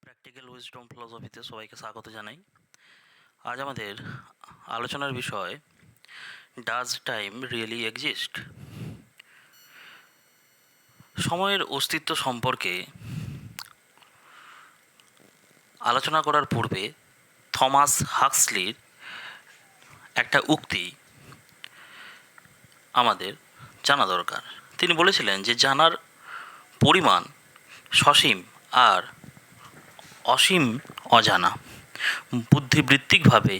Practical wisdom ফিলোসফিতে সবাইকে স্বাগত জানাই। আজ আমাদের আলোচনার বিষয় ডাজ টাইম রিয়েলি এক্সিস্ট। সময়ের অস্তিত্ব সম্পর্কে আলোচনা করার পূর্বে থমাস হাক্সলির একটা উক্তি আমাদের জানা দরকার। তিনি বলেছিলেন যে জানার পরিমাণ সসীম আর অসীম অজানা। বুদ্ধিবৃত্তিকভাবে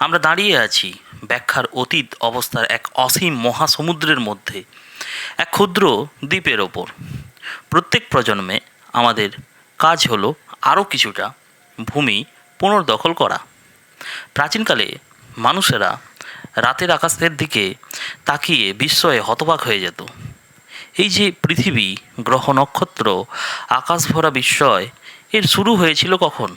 আমরা দাঁড়িয়ে আছি ব্যাখ্যার অতীত অবস্থার এক অসীম মহাসমুদ্রের মধ্যে, এক ক্ষুদ্র দ্বীপের ওপর। প্রত্যেক প্রজন্মে আমাদের কাজ হলো আরও কিছুটা ভূমি পুনর্দখল করা। প্রাচীনকালে মানুষেরা রাতের আকাশের দিকে তাকিয়ে বিস্ময়ে হতবাক হয়ে যেত। এই যে পৃথিবী, গ্রহ, নক্ষত্র, আকাশ ভরা বিস্ময়, এর শুরু হয়েছিল কখন?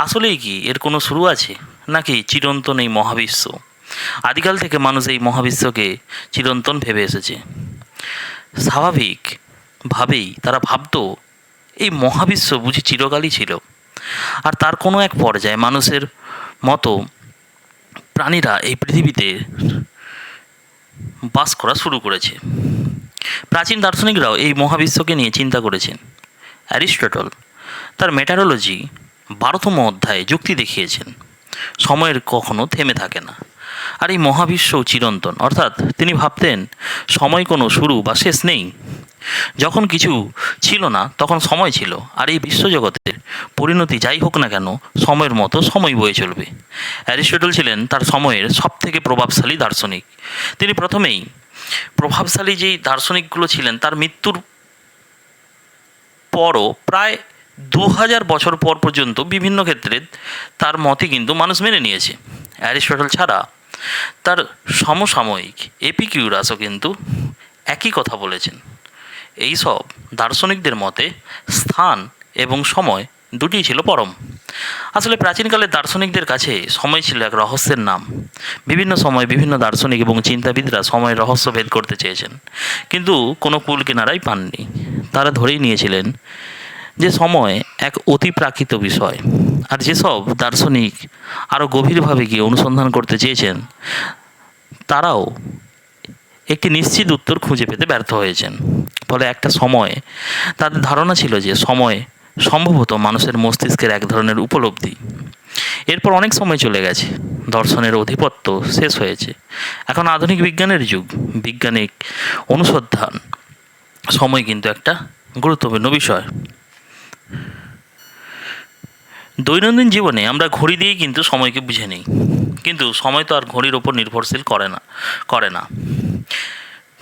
আসলেই কি এর কোনো শুরু আছে, নাকি চিরন্তন এই মহাবিশ্ব? আদিকাল থেকে মানুষ এই মহাবিশ্বকে চিরন্তন ভেবে এসেছে। স্বাভাবিকভাবেই তারা ভাবত এই মহাবিশ্ব বুঝি চিরকালই ছিল, আর তার কোনো এক পর্যায়ে মানুষের মতো প্রাণীরা এই পৃথিবীতে বাস করা শুরু করেছে। প্রাচীন দার্শনিকরাও এই মহাবিশ্বকে নিয়ে চিন্তা করেছেন। অ্যারিস্টটল তার মেটারোলজি 12তম অধ্যায়ে যুক্তি দেখিয়েছেন সময়ের কখনো থেমে থাকে না, আর এই মহাবিশ্বও চিরন্তন। অর্থাৎ তিনি ভাবতেন সময় কোনো শুরু বা শেষ নেই। যখন কিছু ছিল না তখন সময় ছিল, আর এই বিশ্বজগতের পরিণতি যাই হোক না কেন সময়ের মতো সময় বয়ে চলবে। অ্যারিস্টটল ছিলেন তার সময়ের সবথেকে প্রভাবশালী দার্শনিক। তিনি প্রথমেই প্রভাবশালী যেই দার্শনিকগুলো ছিলেন তার মৃত্যুর পরও প্রায় 2000 বছর পর পর্যন্ত বিভিন্ন ক্ষেত্রে তার মতই কিন্তু মানুষ মেনে নিয়েছে। অ্যারিস্টটল ছাড়া তার সমসাময়িক এপিকিউরাসও কিন্তু একই কথা বলেছেন। এই সব দার্শনিকদের মতে স্থান এবং সময় দুটিই ছিল পরম। আসলে প্রাচীনকালের দার্শনিকদের কাছে সময় ছিল এক রহস্যের নাম। বিভিন্ন সময় বিভিন্ন দার্শনিক এবং চিন্তাবিদরা সময়ের রহস্য ভেদ করতে চেয়েছেন, কিন্তু কোনো কূল কিনারাই পাননি। তারা ধরেই নিয়েছিলেন যে সময় এক অতিপ্রাকৃত বিষয়, আর যেসব দার্শনিক আরও গভীরভাবে গিয়ে অনুসন্ধান করতে চেয়েছেন তারাও একটি নিশ্চিত উত্তর খুঁজে পেতে ব্যর্থ হয়েছেন। ফলে একটা সময়ে তাদের ধারণা ছিল যে সময় সম্ভবত মানুষের মস্তিষ্কের এক ধরনের উপলব্ধি। এরপর অনেক সময় চলে গেছে, দর্শনের আধিপত্য শেষ হয়েছে। এখন আধুনিক বিজ্ঞানের যুগ। বৈজ্ঞানিক অনুসন্ধান সময় কিন্তু একটা গুরুত্বপূর্ণ বিষয়। দৈনন্দিন জীবনে আমরা ঘড়ি দিয়েই কিন্তু সময়কে বুঝে নিই, কিন্তু সময় তো আর ঘড়ির ওপর নির্ভরশীল করে না।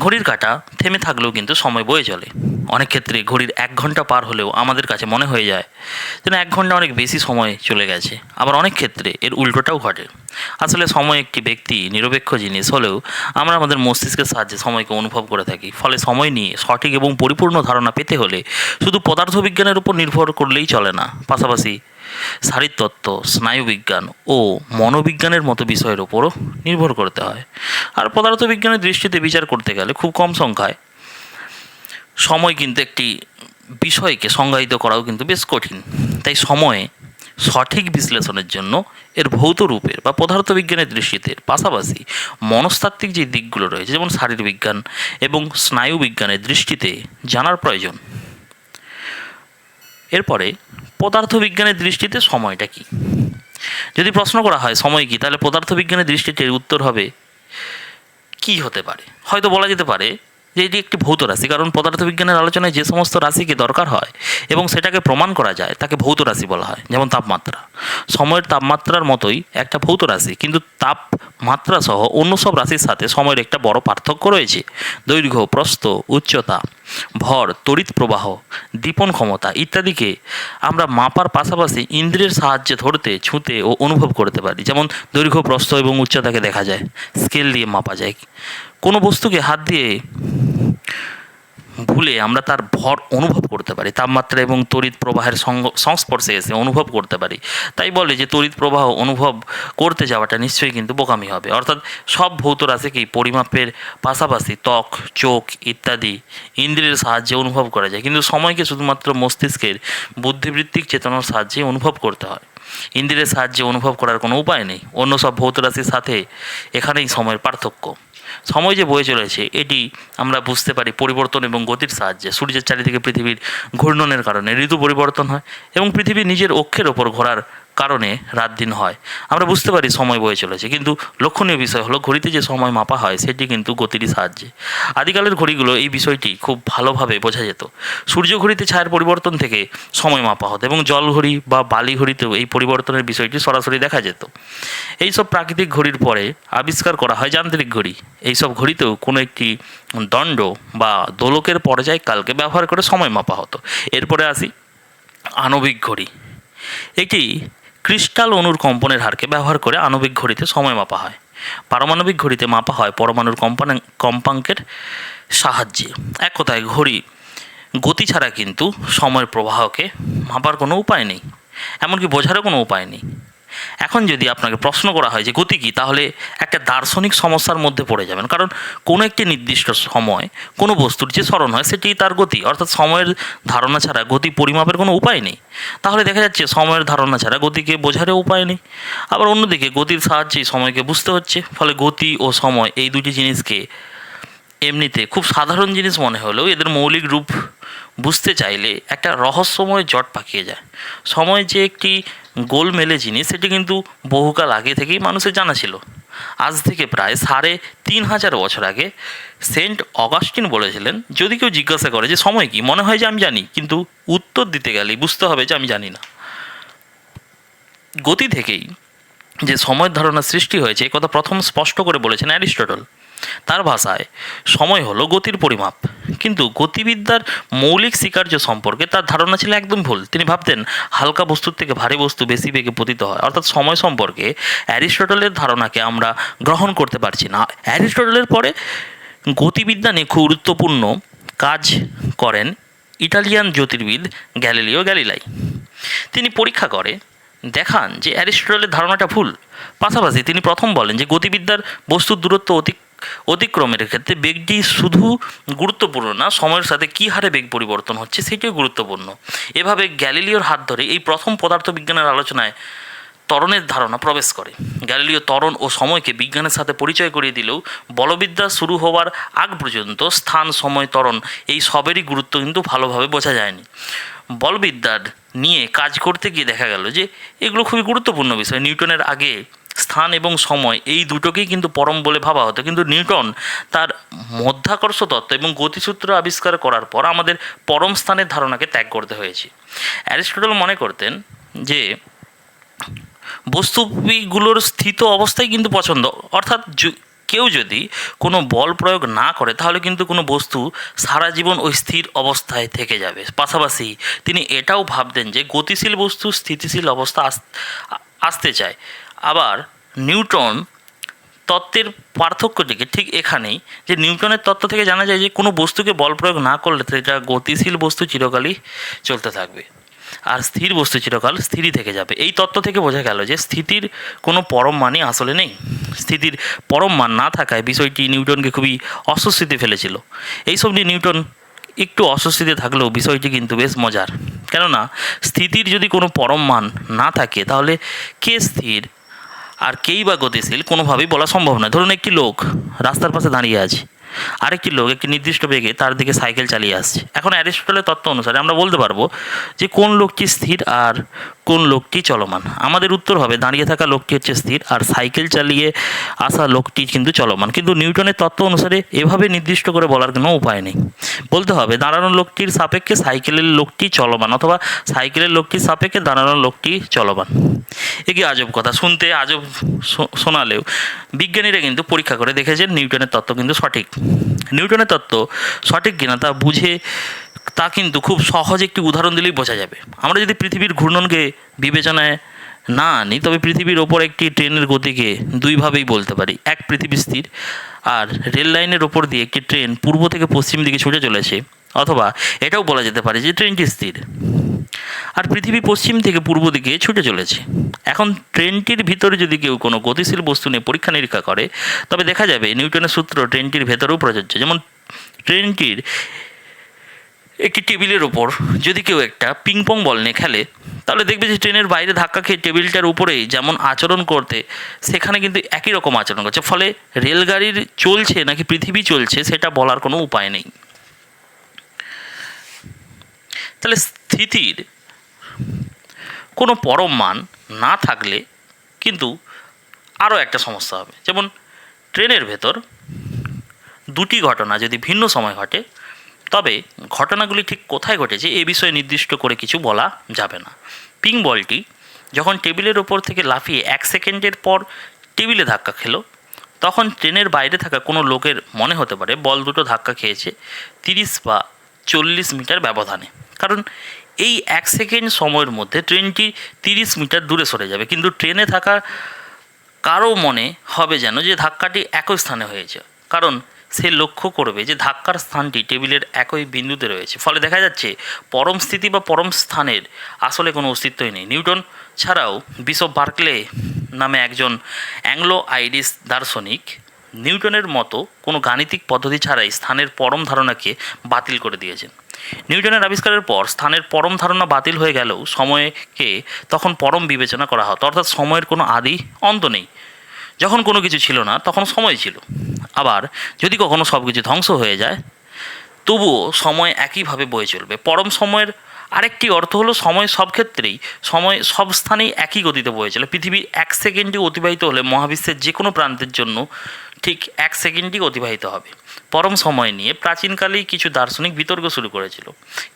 ঘড়ির কাঁটা থেমে থাকলেও কিন্তু সময় বয়ে চলে। অনেক ক্ষেত্রে ঘড়ির 1 ঘন্টা পার হলেও আমাদের কাছে মনে হয়ে যায় যেন 1 ঘন্টা অনেক বেশি সময় চলে গেছে। আবার অনেক ক্ষেত্রে এর উল্টোটাও ঘটে। আসলে সময় একটি ব্যক্তি নিরপেক্ষ জিনিস হলেও আমরা আমাদের মস্তিষ্কের সাহায্যে সময়কে অনুভব করে থাকি। ফলে সময় নিয়ে সঠিক এবং পরিপূর্ণ ধারণা পেতে হলে শুধু পদার্থবিজ্ঞানের উপর নির্ভর করলেই চলে না, পাশাপাশি শারীরতত্ত্ব, স্নায়ুবিজ্ঞান ও মনোবিজ্ঞানের মতো বিষয়ের ওপরও নির্ভর করতে হয়। আর পদার্থবিজ্ঞানের দৃষ্টিতে বিচার করতে গেলে খুব কম সংখ্যায় সময় কিন্তু একটি বিষয়কে সংজ্ঞায়িত করাও কিন্তু বেশ কঠিন। তাই সময়ে সঠিক বিশ্লেষণের জন্য এর ভৌত রূপের বা পদার্থবিজ্ঞানের দৃষ্টিতে পাশাপাশি মনস্তাত্ত্বিক যে দিকগুলো রয়েছে, যেমন শারীরবিজ্ঞান এবং স্নায়ুবিজ্ঞানের দৃষ্টিতে জানার প্রয়োজন। এরপরে পদার্থবিজ্ঞানের দৃষ্টিতে সময়টা কী? যদি প্রশ্ন করা হয় সময় কী, তাহলে পদার্থবিজ্ঞানের দৃষ্টিতে উত্তর হবে কী হতে পারে। হয়তো বলা যেতে পারে যে এটি একটি ভৌত রাশি, কারণ পদার্থবিজ্ঞানের আলোচনায় যে সমস্ত রাশিকে দরকার হয় এবং সেটাকে প্রমাণ করা যায় তাকে ভৌত রাশি বলা হয়। যেমন তাপমাত্রা, সময়ের তাপমাত্রার মতোই একটা ভৌত রাশি, কিন্তু তাপমাত্রা সহ অন্য সব রাশির সাথে সময়ের একটা বড় পার্থক্য রয়েছে। দৈর্ঘ্য, প্রস্থ, উচ্চতা, ভর, তড়িৎ প্রবাহ, দীপন ক্ষমতা ইত্যাদিকে আমরা মাপার পাশাপাশি ইন্দ্রিয়ের সাহায্যে ধরতে, ছুঁতে ও অনুভব করতে পারি। যেমন দৈর্ঘ্য, প্রস্থ এবং উচ্চতাকে দেখা যায়, স্কেল দিয়ে মাপা যায়। কোনো বস্তুকে হাত দিয়ে ভুলে আমরা তার ভর অনুভব করতে পারি, তাপমাত্রা এবং তড়িৎ প্রবাহের সংস্পর্শে এসে অনুভব করতে পারি। তাই বলে যে তড়িৎ প্রবাহ অনুভব করতে যাওয়াটা নিশ্চয়ই কিন্তু বোকামি হবে। অর্থাৎ সব ভৌত রাশিকেই পরিমাপের পাশাপাশি ত্বক, চোখ ইত্যাদি ইন্দ্রিয়ের সাহায্যে অনুভব করা যায়, কিন্তু সময়কে শুধুমাত্র মস্তিষ্কের বুদ্ধিবৃত্তিক চেতনার সাহায্যে অনুভব করতে হয়। ইন্দ্রিয়ের সাহায্যে অনুভব করার কোনো উপায় নেই। অন্য সব ভৌত রাশির সাথে এখানেই সময়ের পার্থক্য। সময় যে বয়ে চলেছে এটি আমরা বুঝতে পারি পরিবর্তন এবং গতির সাহায্যে। সূর্যের চারিদিকে পৃথিবীর ঘূর্ণনের কারণে ঋতু পরিবর্তন হয় এবং পৃথিবী নিজের অক্ষের ওপর ঘোরার কারণে রাত দিন হয়। আমরা বুঝতে পারি সময় বয়ে চলেছে, কিন্তু লক্ষণীয় বিষয় হলো ঘড়িতে যে সময় মাপা হয় সেটি কিন্তু গতিরই সাহায্যে। আদিকালের ঘড়িগুলো এই বিষয়টি খুব ভালোভাবে বোঝা যেত। সূর্য ঘড়িতে ছায়ার পরিবর্তন থেকে সময় মাপা হতো এবং জল ঘড়ি বা বালি ঘড়িতেও এই পরিবর্তনের বিষয়টি সরাসরি দেখা যেত। এইসব প্রাকৃতিক ঘড়ির পরে আবিষ্কার করা হয় যান্ত্রিক ঘড়ি। এইসব ঘড়িতেও কোনো একটি দণ্ড বা দোলকের পর্যায়কালকে ব্যবহার করে সময় মাপা হতো। এরপরে আসি আণবিক ঘড়ি। এটি ক্রিস্টাল অণুর কম্পনের হারকে ব্যবহার করে আণবিক ঘড়িতে সময় মাপা হয়। পারমাণবিক ঘড়িতে মাপা হয় পরমাণুর কম্পাঙ্কের সাহায্যে। এক কথায় ঘড়ি গতি ছাড়া কিন্তু সময়ের প্রবাহকে মাপার কোনো উপায় নেই, এমনকি বোঝারও কোনো উপায় নেই। এখন যদি আপনাকে প্রশ্ন করা হয় যে গতি কী, তাহলে একটা দার্শনিক সমস্যার মধ্যে পড়ে যাবেন। কারণ কোনো একটি নির্দিষ্ট সময় কোনো বস্তুর যে স্মরণ হয় সেটি তার গতি, অর্থাৎ সময়ের ধারণা ছাড়া গতি পরিমাপের কোনো উপায় নেই। তাহলে দেখা যাচ্ছে সময়ের ধারণা ছাড়া গতিকে বোঝারও উপায় নেই। আবার অন্যদিকে গতির সাহায্যেই সময়কে বুঝতে হচ্ছে। ফলে গতি ও সময় এই দুটি জিনিসকে এমনিতে খুব সাধারণ জিনিস মনে হলেও এদের মৌলিক রূপ বুঝতে চাইলে একটা রহস্যময় জট পাকিয়ে যায়। সময় যে একটি গোলমেলে জিনিস সেটি কিন্তু বহুকাল আগে থেকেই মানুষের জানা ছিল। আজ থেকে প্রায় ৩,৫০০ বছর আগে সেন্ট অগাস্টিন বলেছিলেন, যদি কেউ জিজ্ঞাসা করে যে সময় কি, মনে হয় যে আমি জানি, কিন্তু উত্তর দিতে গেলেই বুঝতে হবে যে আমি জানি না। গতি থেকেই যে সময়ের ধারণা সৃষ্টি হয়েছে এ কথা প্রথম স্পষ্ট করে বলেছেন অ্যারিস্টটল। তার ভাষায় সময় হলো গতির পরিমাপ, কিন্তু গতিবিদ্যার মৌলিক স্বীকার্য সম্পর্কে তার ধারণা ছিল একদম ভুল। তিনি ভাবতেন হালকা বস্তুর থেকে ভারী বস্তু বেশি বেগে পতিত হয়। অর্থাৎ সময় সম্পর্কে অ্যারিস্টটলের ধারণাকে আমরা গ্রহণ করতে পারছি না। অ্যারিস্টটলের পরে গতিবিদ্যা নিয়ে খুব গুরুত্বপূর্ণ কাজ করেন ইটালিয়ান জ্যোতির্বিদ গ্যালিলিও গ্যালিলাই। তিনি পরীক্ষা করে দেখান যে অ্যারিস্টটলের ধারণাটা ভুল। পাশাপাশি তিনি প্রথম বলেন যে গতিবিদ্যার বস্তুর দূরত্ব অতিক্রমের ক্ষেত্রে বেগটি শুধু গুরুত্বপূর্ণ না, সময়ের সাথে কী হারে বেগ পরিবর্তন হচ্ছে সেটিও গুরুত্বপূর্ণ। এভাবে গ্যালিলিওর হাত ধরে এই প্রথম পদার্থবিজ্ঞানের আলোচনায় ত্বরণের ধারণা প্রবেশ করে। গ্যালিলিও ত্বরণ ও সময়কে বিজ্ঞানের সাথে পরিচয় করিয়ে দিলেও বলবিদ্যা শুরু হওয়ার আগ পর্যন্ত স্থান, সময়, ত্বরণ এই সবেরই গুরুত্ব কিন্তু ভালোভাবে বোঝা যায়নি। বলবিদ্যার নিয়ে কাজ করতে গিয়ে দেখা গেল যে এগুলো খুবই গুরুত্বপূর্ণ বিষয়। নিউটনের আগে স্থান এবং সময় এই দুটোকেই কিন্তু পরম বলে ভাবা হতো, কিন্তু নিউটন তার মধ্যাকর্ষ তত্ত্ব এবং গতিসূত্র আবিষ্কার করার পর আমাদের পরম স্থানের ধারণাকে ত্যাগ করতে হয়েছে। অ্যারিস্টটল মনে করতেন যে বস্তুগুলোর স্থিত অবস্থায় কিন্তু পছন্দ, অর্থাৎ কেউ যদি কোনো বল প্রয়োগ না করে তাহলে কিন্তু কোনো বস্তু সারা জীবন ওই স্থির অবস্থায় থেকে যাবে। পাশাপাশি তিনি এটাও ভাবতেন যে গতিশীল বস্তু স্থিতিশীল অবস্থা আসতে চায়। আবার নিউটন তত্ত্বের পার্থক্যটিকে ঠিক এখানেই, যে নিউটনের তত্ত্ব থেকে জানা যায় যে কোনো বস্তুকে বল প্রয়োগ না করলে সেটা গতিশীল বস্তু চিরকালই চলতে থাকবে আর স্থির বস্তু চিরকাল স্থিরই থেকে যাবে। এই তত্ত্ব থেকে বোঝা গেল যে স্থিতির কোনো পরম মানই আসলে নেই। স্থিতির পরম মান না থাকায় বিষয়টি নিউটনকে খুবই অস্বস্তিতে ফেলেছিল। এইসব নিয়ে নিউটন একটু অস্বস্তিতে থাকলেও বিষয়টি কিন্তু বেশ মজার। কেননা স্থিতির যদি কোনো পরম মান না থাকে তাহলে কে স্থির আর কেই বা গতিশীল কোনোভাবেই বলা সম্ভব নয়। ধরুন একটি লোক রাস্তার পাশে দাঁড়িয়ে আছে, আরেকটি লোক একটি নির্দিষ্ট বেগে তার দিকে সাইকেল চালিয়ে আসছে। এখন অ্যারিস্টটলের তত্ত্ব অনুসারে আমরা বলতে পারবো যে কোন লোকটি স্থির আর কোন লোকটি চলমান। আমাদের উত্তর হবে দাঁড়িয়ে থাকা লোকটি হচ্ছে স্থির আর সাইকেল চালিয়ে আসা লোকটি কিন্তু চলমান। কিন্তু নিউটনের তত্ত্ব অনুসারে এভাবে নির্দিষ্ট করে বলার কোনো উপায় নেই। বলতে হবে দাঁড়ানো লোকটির সাপেক্ষে সাইকেলের লোকটি চলমান, অথবা সাইকেলের লোকটির সাপেক্ষে দাঁড়ানো লোকটি চলমান। এ কি আজব কথা! শুনতে আজব শোনালেও বিজ্ঞানীরা কিন্তু পরীক্ষা করে দেখেছেন নিউটনের তত্ত্ব কিন্তু সঠিক। নিউটনের তত্ত্ব সঠিক কিনা তা কিন্তু খুব সহজ একটি উদাহরণ দিলেই বোঝা যাবে। আমরা যদি পৃথিবীর ঘূর্ণনকে বিবেচনায় না আনি তবে পৃথিবীর ওপর একটি ট্রেনের গতিকে দুইভাবেই বলতে পারি। এক, পৃথিবী স্থির, আর রেল লাইনের ওপর দিয়ে একটি ট্রেন পূর্ব থেকে পশ্চিম দিকে ছুটে চলেছে। অথবা এটাও বলা যেতে পারে যে ট্রেনটি স্থির, আর পৃথিবী পশ্চিম থেকে পূর্ব দিকে ছুটে চলেছে। এখন ট্রেনটির ভিতরে যদি কেউ কোনো গতিশীল বস্তু নিয়ে পরীক্ষা নিরীক্ষা করে, তবে দেখা যাবে নিউটনের সূত্র ট্রেনটির ভেতরেও প্রযোজ্য। যেমন ট্রেনটির একটি টেবিলের ওপর যদি কেউ একটা পিংপং বল নিয়ে খেলে, তাহলে দেখবে যে ট্রেনের বাইরে ধাক্কা খেয়ে টেবিলটার উপরেই যেমন আচরণ করতে, সেখানে কিন্তু একই রকম আচরণ করছে। ফলে রেলগাড়ির চলছে নাকি পৃথিবী চলছে সেটা বলার কোনো উপায় নেই। তাহলে স্থিতির কোনো পরম মান না থাকলে কিন্তু আরও একটা সমস্যা হবে। যেমন ট্রেনের ভেতর দুটি ঘটনা যদি ভিন্ন সময় ঘটে, তবে ঘটনাগুলি ঠিক কোথায় ঘটেছে এ বিষয়ে নির্দিষ্ট করে কিছু বলা যাবে না। পিং বলটি যখন টেবিলের ওপর থেকে লাফিয়ে 1 সেকেন্ডের পর টেবিলে ধাক্কা খেলো, তখন ট্রেনের বাইরে থাকা কোনো লোকের মনে হতে পারে বল দুটো ধাক্কা খেয়েছে 30 বা 40 মিটার ব্যবধানে। কারণ এই 1 সেকেন্ড সময়ের মধ্যে ট্রেনটি 30 মিটার দূরে সরে যাবে, কিন্তু ট্রেনে থাকা কারও মনে হবে যেন যে ধাক্কাটি একই স্থানে হয়েছে, কারণ সে লক্ষ্য করবে যে ধাক্কার স্থানটি টেবিলের একই বিন্দুতে রয়েছে। ফলে দেখা যাচ্ছে পরম স্থিতি বা পরম স্থানের আসলে কোনো অস্তিত্বই নেই। নিউটন ছাড়াও বিশপ বার্কলে নামে একজন অ্যাংলো আইরিশ দার্শনিক নিউটনের মতো কোনো গাণিতিক পদ্ধতি ছাড়াই স্থানের পরম ধারণাকে বাতিল করে দিয়েছেন। নিউটনের আবিষ্কারের পর স্থানের পরম ধারণা বাতিল হয়ে গেলেও সময়কে তখন পরম বিবেচনা করা হতো, অর্থাৎ সময়ের কোনো আদি অন্ত নেই। যখন কোনো কিছু ছিল না তখন সময় ছিল। আবার যদি কখনো সব কিছু ধ্বংস হয়ে যায়, তবুও সময় একইভাবে বয়ে চলবে। পরম সময়ের আরেকটি অর্থ হলো সময় সব ক্ষেত্রেই, সময় সব স্থানেই একই গতিতে বয়ে চলে। পৃথিবীর 1 সেকেন্ডই অতিবাহিত হলে মহাবিশ্বের যে কোনো প্রান্তের জন্য ঠিক 1 সেকেন্ডই অতিবাহিত হবে। পরম সময় নিয়ে প্রাচীনকালেই কিছু দার্শনিক বিতর্ক শুরু করেছিল।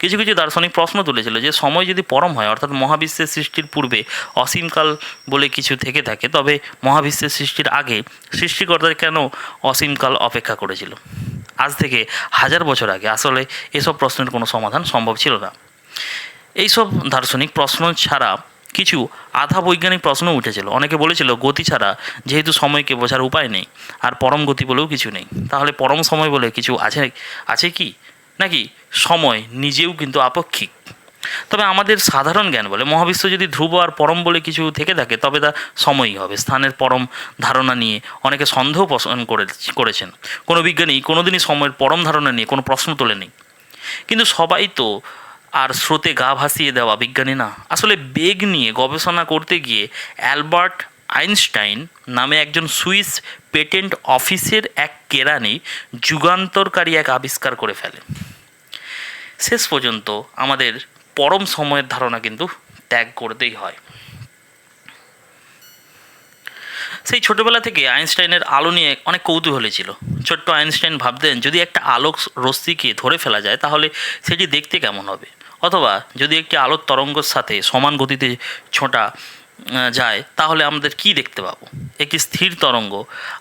কিছু কিছু দার্শনিক প্রশ্ন তুলেছিল যে সময় যদি পরম হয়, অর্থাৎ মহাবিশ্বের সৃষ্টির পূর্বে অসীমকাল বলে কিছু থেকে থাকে, তবে মহাবিশ্বের সৃষ্টির আগে সৃষ্টিকর্তা কেন অসীমকাল অপেক্ষা করেছিল? আজ থেকে 1000 বছর আগে আসলে এসব প্রশ্নের কোনো সমাধান সম্ভব ছিল না। এইসব দার্শনিক প্রশ্ন ছাড়া কিছু আধা বৈজ্ঞানিক প্রশ্ন উঠেছিল। অনেকে বলেছিল গতি ছাড়া যেহেতু সময়কে বোঝার উপায় নেই, আর পরম গতি বলেও কিছু নেই, তাহলে পরম সময় বলে কিছু আছে কি? নাকি সময় নিজেও কিন্তু আপেক্ষিক? তবে আমাদের সাধারণ জ্ঞান বলে মহাবিশ্ব যদি ধ্রুব আর পরম বলে কিছু থেকে থাকে, তবে তা সময়ই হবে। স্থানের পরম ধারণা নিয়ে অনেকে সন্দেহ পোষণ করেছেন। কোনো বিজ্ঞানী কোনোদিনই সময়ের পরম ধারণা নিয়ে কোনো প্রশ্ন তোলেনি। কিন্তু সবাই তো আর স্রোতে গা ভাসিয়ে দেওয়া বিজ্ঞানী না। আসলে বেগ নিয়ে গবেষণা করতে গিয়ে অ্যালবার্ট আইনস্টাইন নামে একজন সুইস পেটেন্ট অফিসের এক কেরানি যুগান্তরকারী এক আবিষ্কার করে ফেলে। শেষ পর্যন্ত আমাদের পরম সময়ের ধারণা কিন্তু ত্যাগ করতেই হয়। সেই ছোটোবেলা থেকে আইনস্টাইনের আলো নিয়ে অনেক কৌতূহলী ছিল। ছোট্ট আইনস্টাইন ভাবতেন যদি একটা আলোক রশ্মিকে ধরে ফেলা যায় তাহলে সেটি দেখতে কেমন হবে, অথবা যদি একটি আলোর তরঙ্গের সাথে সমান গতিতে ছোঁটা যায় তাহলে আমাদের কি দেখতে পাবো। একটি স্থির তরঙ্গ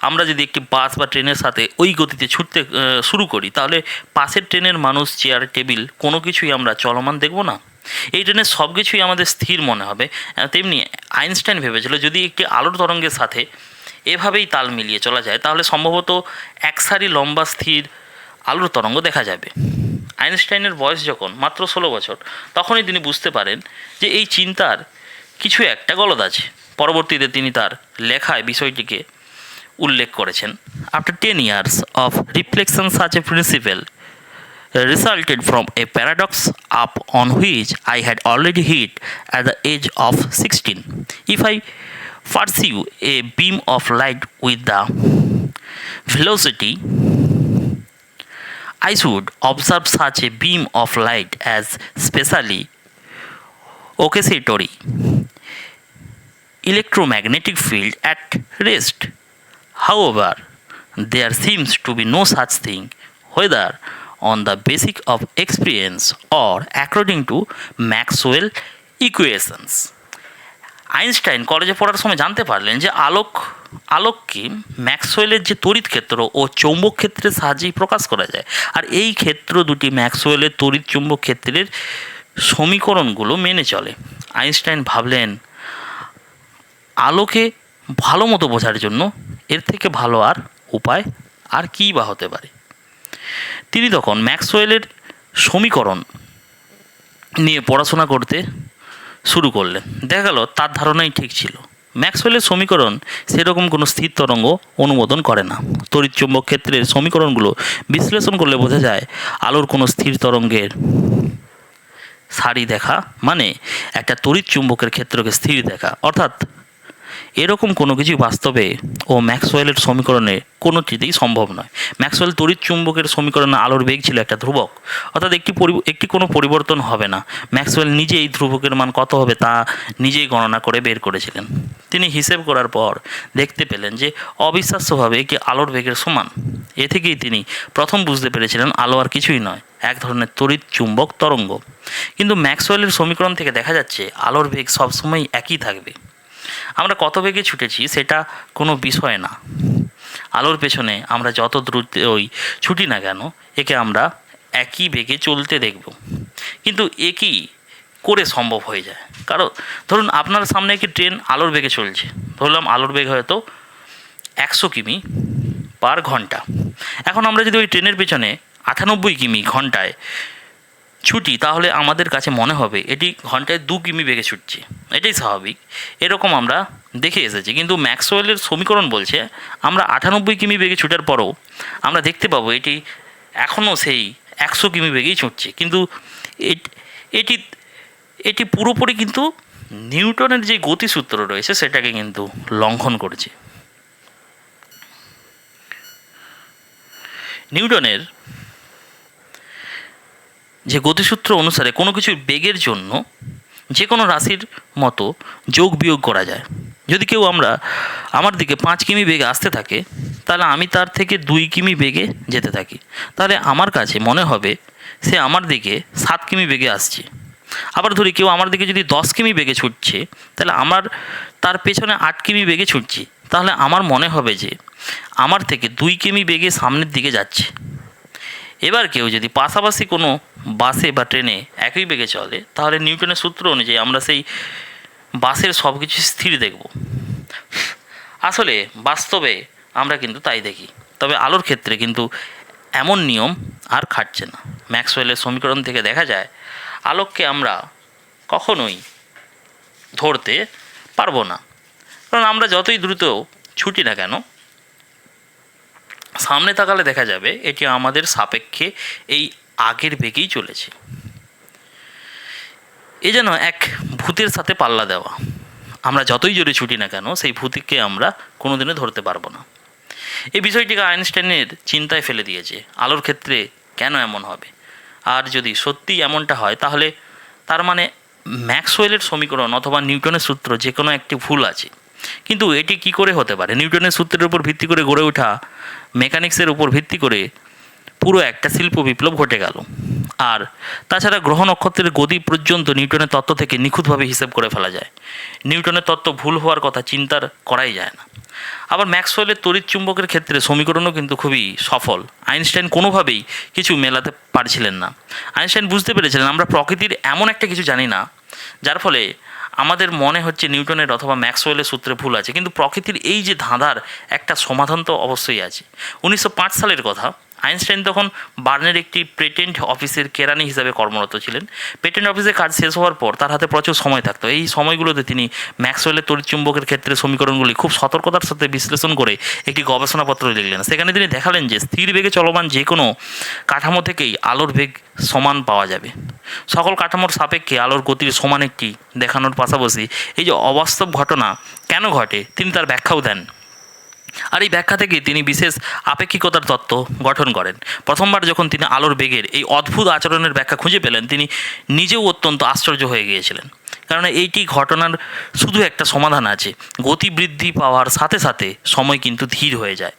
আমরা যদি একটি বাস বা ট্রেনের সাথে ওই গতিতে ছুটতে শুরু করি, তাহলে পাশের ট্রেনের মানুষ, চেয়ার, টেবিল কোনো কিছুই আমরা চলমান দেখব না। এই ট্রেনের সব কিছুই আমাদের স্থির মনে হবে। তেমনি আইনস্টাইন ভেবেছিল যদি একটি আলোর তরঙ্গের সাথে এভাবেই তাল মিলিয়ে চলা যায়, তাহলে সম্ভবত এক সারি লম্বা স্থির আলোর তরঙ্গ দেখা যাবে। আইনস্টাইনের বয়স যখন মাত্র 16 বছর, তখনই তিনি বুঝতে পারেন যে এই চিন্তার কিছু একটা গলদ আছে। পরবর্তীতে তিনি তার লেখায় বিষয়টিকে উল্লেখ করেছেন। After 10 years of reflection, such a principle resulted from a paradox up on which I had already hit at the age of 16. If I pursue a beam of light with the velocity I should observe such a beam of light as specially oscillatory electromagnetic field at rest. However, there seems to be no such thing, whether on the basis of experience or according to Maxwell equations. Einstein কলেজে পড়ার সময় জানতে পারলেন যে আলোককে ম্যাক্সওয়েলের যে তড়িৎ ক্ষেত্র ও চৌম্বক ক্ষেত্রের সাহায্যেই প্রকাশ করা যায়। আর এই ক্ষেত্র দুটি ম্যাক্সওয়েলের তড়িৎ চৌম্বক ক্ষেত্রের সমীকরণগুলো মেনে চলে। আইনস্টাইন ভাবলেন আলোকে ভালো মতো বোঝার জন্য এর থেকে ভালো আর উপায় আর কী বা হতে পারে। তিনি তখন ম্যাক্সওয়েলের সমীকরণ নিয়ে পড়াশোনা করতে শুরু করলেন। দেখা গেল তার ধারণাই ঠিক ছিল। ম্যাক্সওয়েলের সমীকরণ সেরকম কোনো স্থির তরঙ্গ অনুমোদন করে না। তড়িৎচুম্বক ক্ষেত্রের সমীকরণগুলো বিশ্লেষণ করলে বোঝা যায় আলোর কোনো স্থির তরঙ্গের সারি দেখা মানে একটা তড়িৎ চুম্বকের ক্ষেত্রকে স্থির দেখা, অর্থাৎ এরকম কোনো কিছু বাস্তবে ও ম্যাক্সওয়েলের সমীকরণে কোনোটিতেই সম্ভব নয়। ম্যাক্সওয়েল তড়িৎ চুম্বকের সমীকরণে আলোর বেগ ছিল একটা ধ্রুবক, অর্থাৎ একটি কোনো পরিবর্তন হবে না। ম্যাক্সওয়েল নিজেই ধ্রুবকের মান কত হবে তা নিজেই গণনা করে বের করেছিলেন। তিনি হিসেব করার পর দেখতে পেলেন যে অবিশ্বাস্যভাবে এটি আলোর বেগের সমান। এ থেকেই তিনি প্রথম বুঝতে পেরেছিলেন আলো আর কিছুই নয়, এক ধরনের তড়িৎ চুম্বক তরঙ্গ। কিন্তু ম্যাক্সওয়েলের সমীকরণ থেকে দেখা যাচ্ছে আলোর বেগ সবসময় একই থাকবে। আমরা কত বেগে ছুটেছি সেটা কোনো বিষয় না। আলোর পেছনে আমরা যত দ্রুতই ছুটি না কেন একে আমরা একই বেগে চলতে দেখব। কিন্তু এ কী করে সম্ভব হয়ে যায়? কারণ ধরুন আপনার সামনে একটি ট্রেন আলোর বেগে চলছে, ধরলাম আলোর বেগ হয়তো 100 কিমি পার ঘন্টা। এখন আমরা যদি ওই ট্রেনের পেছনে 98 কিমি ঘন্টায় ছুটি, তাহলে আমাদের কাছে মনে হবে এটি ঘন্টায় 2 কিমি বেগে ছুটছে। এটাই স্বাভাবিক, এরকম আমরা দেখে এসেছি। কিন্তু ম্যাক্সওয়েলের সমীকরণ বলছে আমরা 98 কিমি বেগে ছুটার পরও আমরা দেখতে পাবো এটি এখনও সেই 100 কিমি বেগেই ছুটছে। কিন্তু এটি এটি পুরোপুরি কিন্তু নিউটনের যে গতিসূত্র রয়েছে সেটাকে কিন্তু লঙ্ঘন করেছে। নিউটনের যে গতিসূত্র অনুসারে কোনো কিছুর বেগের জন্য যে কোনো রাশির মতো যোগ বিয়োগ করা যায়। যদি কেউ আমার দিকে 5 কিমি বেগে আসতে থাকে, তাহলে আমি তার থেকে 2 কিমি বেগে যেতে থাকি, তাহলে আমার কাছে মনে হবে সে আমার দিকে 7 কিমি বেগে আসছে। আবার ধরি কেউ আমার দিকে যদি 10 কিমি বেগে ছুটছে, তাহলে তার পেছনে 8 কিমি বেগে ছুটছি, তাহলে আমার মনে হবে যে আমার থেকে 2 কিমি বেগে সামনের দিকে যাচ্ছে। এবার কেউ যদি পাশাপাশি কোনো বাসে বা ট্রেনে একই বেগে চলে, তাহলে নিউটনের সূত্র অনুযায়ী আমরা সেই বাসের সব কিছু স্থির দেখব। আসলে বাস্তবে আমরা কিন্তু তাই দেখি, তবে আলোর ক্ষেত্রে কিন্তু এমন নিয়ম আর খাটছে না। ম্যাক্সওয়েলের সমীকরণ থেকে দেখা যায় আলোককে আমরা কখনোই ধরতে পারবো না, কারণ আমরা যতই দ্রুত ছুটি না কেন সামনে তাকালে দেখা যাবে এটি আমাদের সাপেক্ষে এই আগের বেগেই চলেছে। এ যেন এক ভূতের সাথে পাল্লা দেওয়া। আমরা যতই জোরে ছুটি না কেন সেই ভূতকে আমরা কোনোদিনও ধরতে পারবো না। এই বিষয়টিকে আইনস্টাইনের চিন্তায় ফেলে দিয়েছে, আলোর ক্ষেত্রে কেন এমন হবে। আর যদি সত্যিই এমনটা হয়, তাহলে তার মানে ম্যাক্সওয়েলের সমীকরণ অথবা নিউটনের সূত্র যে কোনো একটি ভুল আছে। কিন্তু এটি কি করে হতে পারে? নিউটনের সূত্রের উপর ভিত্তি করে গড়ে ওঠা মেকানিক্সের উপর ভিত্তি করে পুরো একটা শিল্প বিপ্লব ঘটে গেল। আর তাছাড়া গ্রহ নক্ষত্রের গতি পর্যন্ত নিউটনের তত্ত্ব থেকে নিখুঁতভাবে হিসেব করে ফেলা যায়। নিউটনের তত্ত্ব ভুল হওয়ার কথা চিন্তার করাই যায় না। আবার ম্যাক্সওয়েলের তড়িৎ চুম্বকের ক্ষেত্রে সমীকরণও কিন্তু খুবই সফল। আইনস্টাইন কোনোভাবেই কিছু মেলাতে পারছিলেন না। আইনস্টাইন বুঝতে পেরেছিলেন আমরা প্রকৃতির এমন একটা কিছু জানি না যার ফলে আমাদের মনে হচ্ছে নিউটনের অথবা ম্যাক্সওয়েলের সূত্রে ভুল আছে, কিন্তু প্রকৃতির এই যে ধাঁধার একটা সমাধান তো অবশ্যই আছে। 1905 সালের কথা, আইনস্টাইন তখন বার্নের একটি পেটেন্ট অফিসের কেরানি হিসাবে কর্মরত ছিলেন। পেটেন্ট অফিসের কাজ শেষ হওয়ার পর তার হাতে প্রচুর সময় থাকতো। এই সময়গুলোতে তিনি ম্যাক্সওয়েলের তড়িৎচুম্বকের ক্ষেত্রে সমীকরণগুলি খুব সতর্কতার সাথে বিশ্লেষণ করে একটি গবেষণাপত্র লিখলেন। সেখানে তিনি দেখালেন যে স্থির বেগে চলমান যে কোনো কাঠামো থেকেই আলোর বেগ সমান পাওয়া যাবে। সকল কাঠামোর সাপেক্ষে আলোর গতির সমান একটি দেখানোর পাশাপাশি এই যে অবাস্তব ঘটনা কেন ঘটে তিনি তার ব্যাখ্যাও দেন। আর এই ব্যাখ্যা থেকে তিনি বিশেষ আপেক্ষিকতার তত্ত্ব গঠন করেন। প্রথমবার যখন তিনি আলোর বেগের এই অদ্ভুত আচরণের ব্যাখ্যা খুঁজে পেলেন, তিনি নিজেও অত্যন্ত আশ্চর্য হয়ে গিয়েছিলেন। কারণ এইটি ঘটনার শুধু একটা সমাধান আছে, গতি বৃদ্ধি পাওয়ার সাথে সাথে সময় কিন্তু ধীর হয়ে যায়।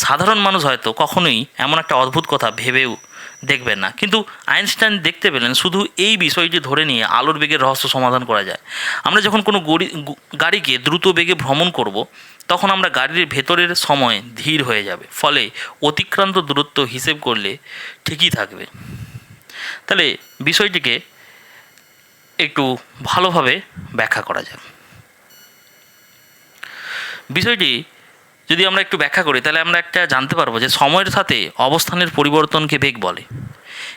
সাধারণ মানুষ হয়তো কখনোই এমন একটা অদ্ভুত কথা ভেবেও দেখবেন না, কিন্তু আইনস্টাইন দেখতে পেলেন শুধু এই বিষয়টি ধরে নিয়ে আলোর বেগের রহস্য সমাধান করা যায়। আমরা যখন কোনো গাড়িকে দ্রুত বেগে ভ্রমণ করব, তখন আমরা গাড়ির ভেতরের সময় ধীর হয়ে যাবে, ফলে অতিক্রান্ত দূরত্ব হিসেব করলে ঠিকই থাকবে। তাহলে বিষয়টিকে একটু ভালোভাবে ব্যাখ্যা করা যাক। বিষয়টি যদি আমরা একটু ব্যাখ্যা করি, তাহলে আমরা একটা জানতে পারবো যে সময়ের সাথে অবস্থানের পরিবর্তনকে বেগ বলে।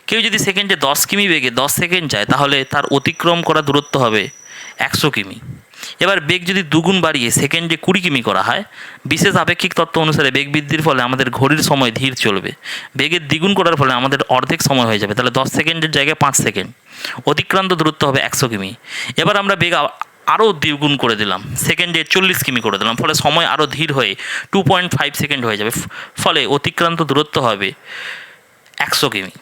কেউ যদি সেকেন্ডে 10 কিমি বেগে 10 সেকেন্ড যায় তাহলে তার অতিক্রম করা দূরত্ব হবে 100 কিমি। এবার বেগ যদি দুগুণ বাড়িয়ে সেকেন্ডে 20 কিমি করা হয়, বিশেষ আপেক্ষিক তত্ত্ব অনুসারে বেগ বৃদ্ধির ফলে আমাদের ঘড়ির সময় ধীর চলবে। বেগের দ্বিগুণ করার ফলে আমাদের অর্ধেক সময় হয়ে যাবে, তাহলে 10 সেকেন্ডের জায়গায় 5 সেকেন্ড। অতিক্রান্ত দূরত্ব হবে 100 কিমি। এবার আমরা বেগ আরও দ্বিগুণ করে দিলাম, সেকেন্ডে 40 কিমি করে দিলাম, ফলে সময় আরও ধীর হয়ে 2.5 সেকেন্ড হয়ে যাবে, ফলে অতিক্রান্ত দূরত্ব হবে 100 কিমি।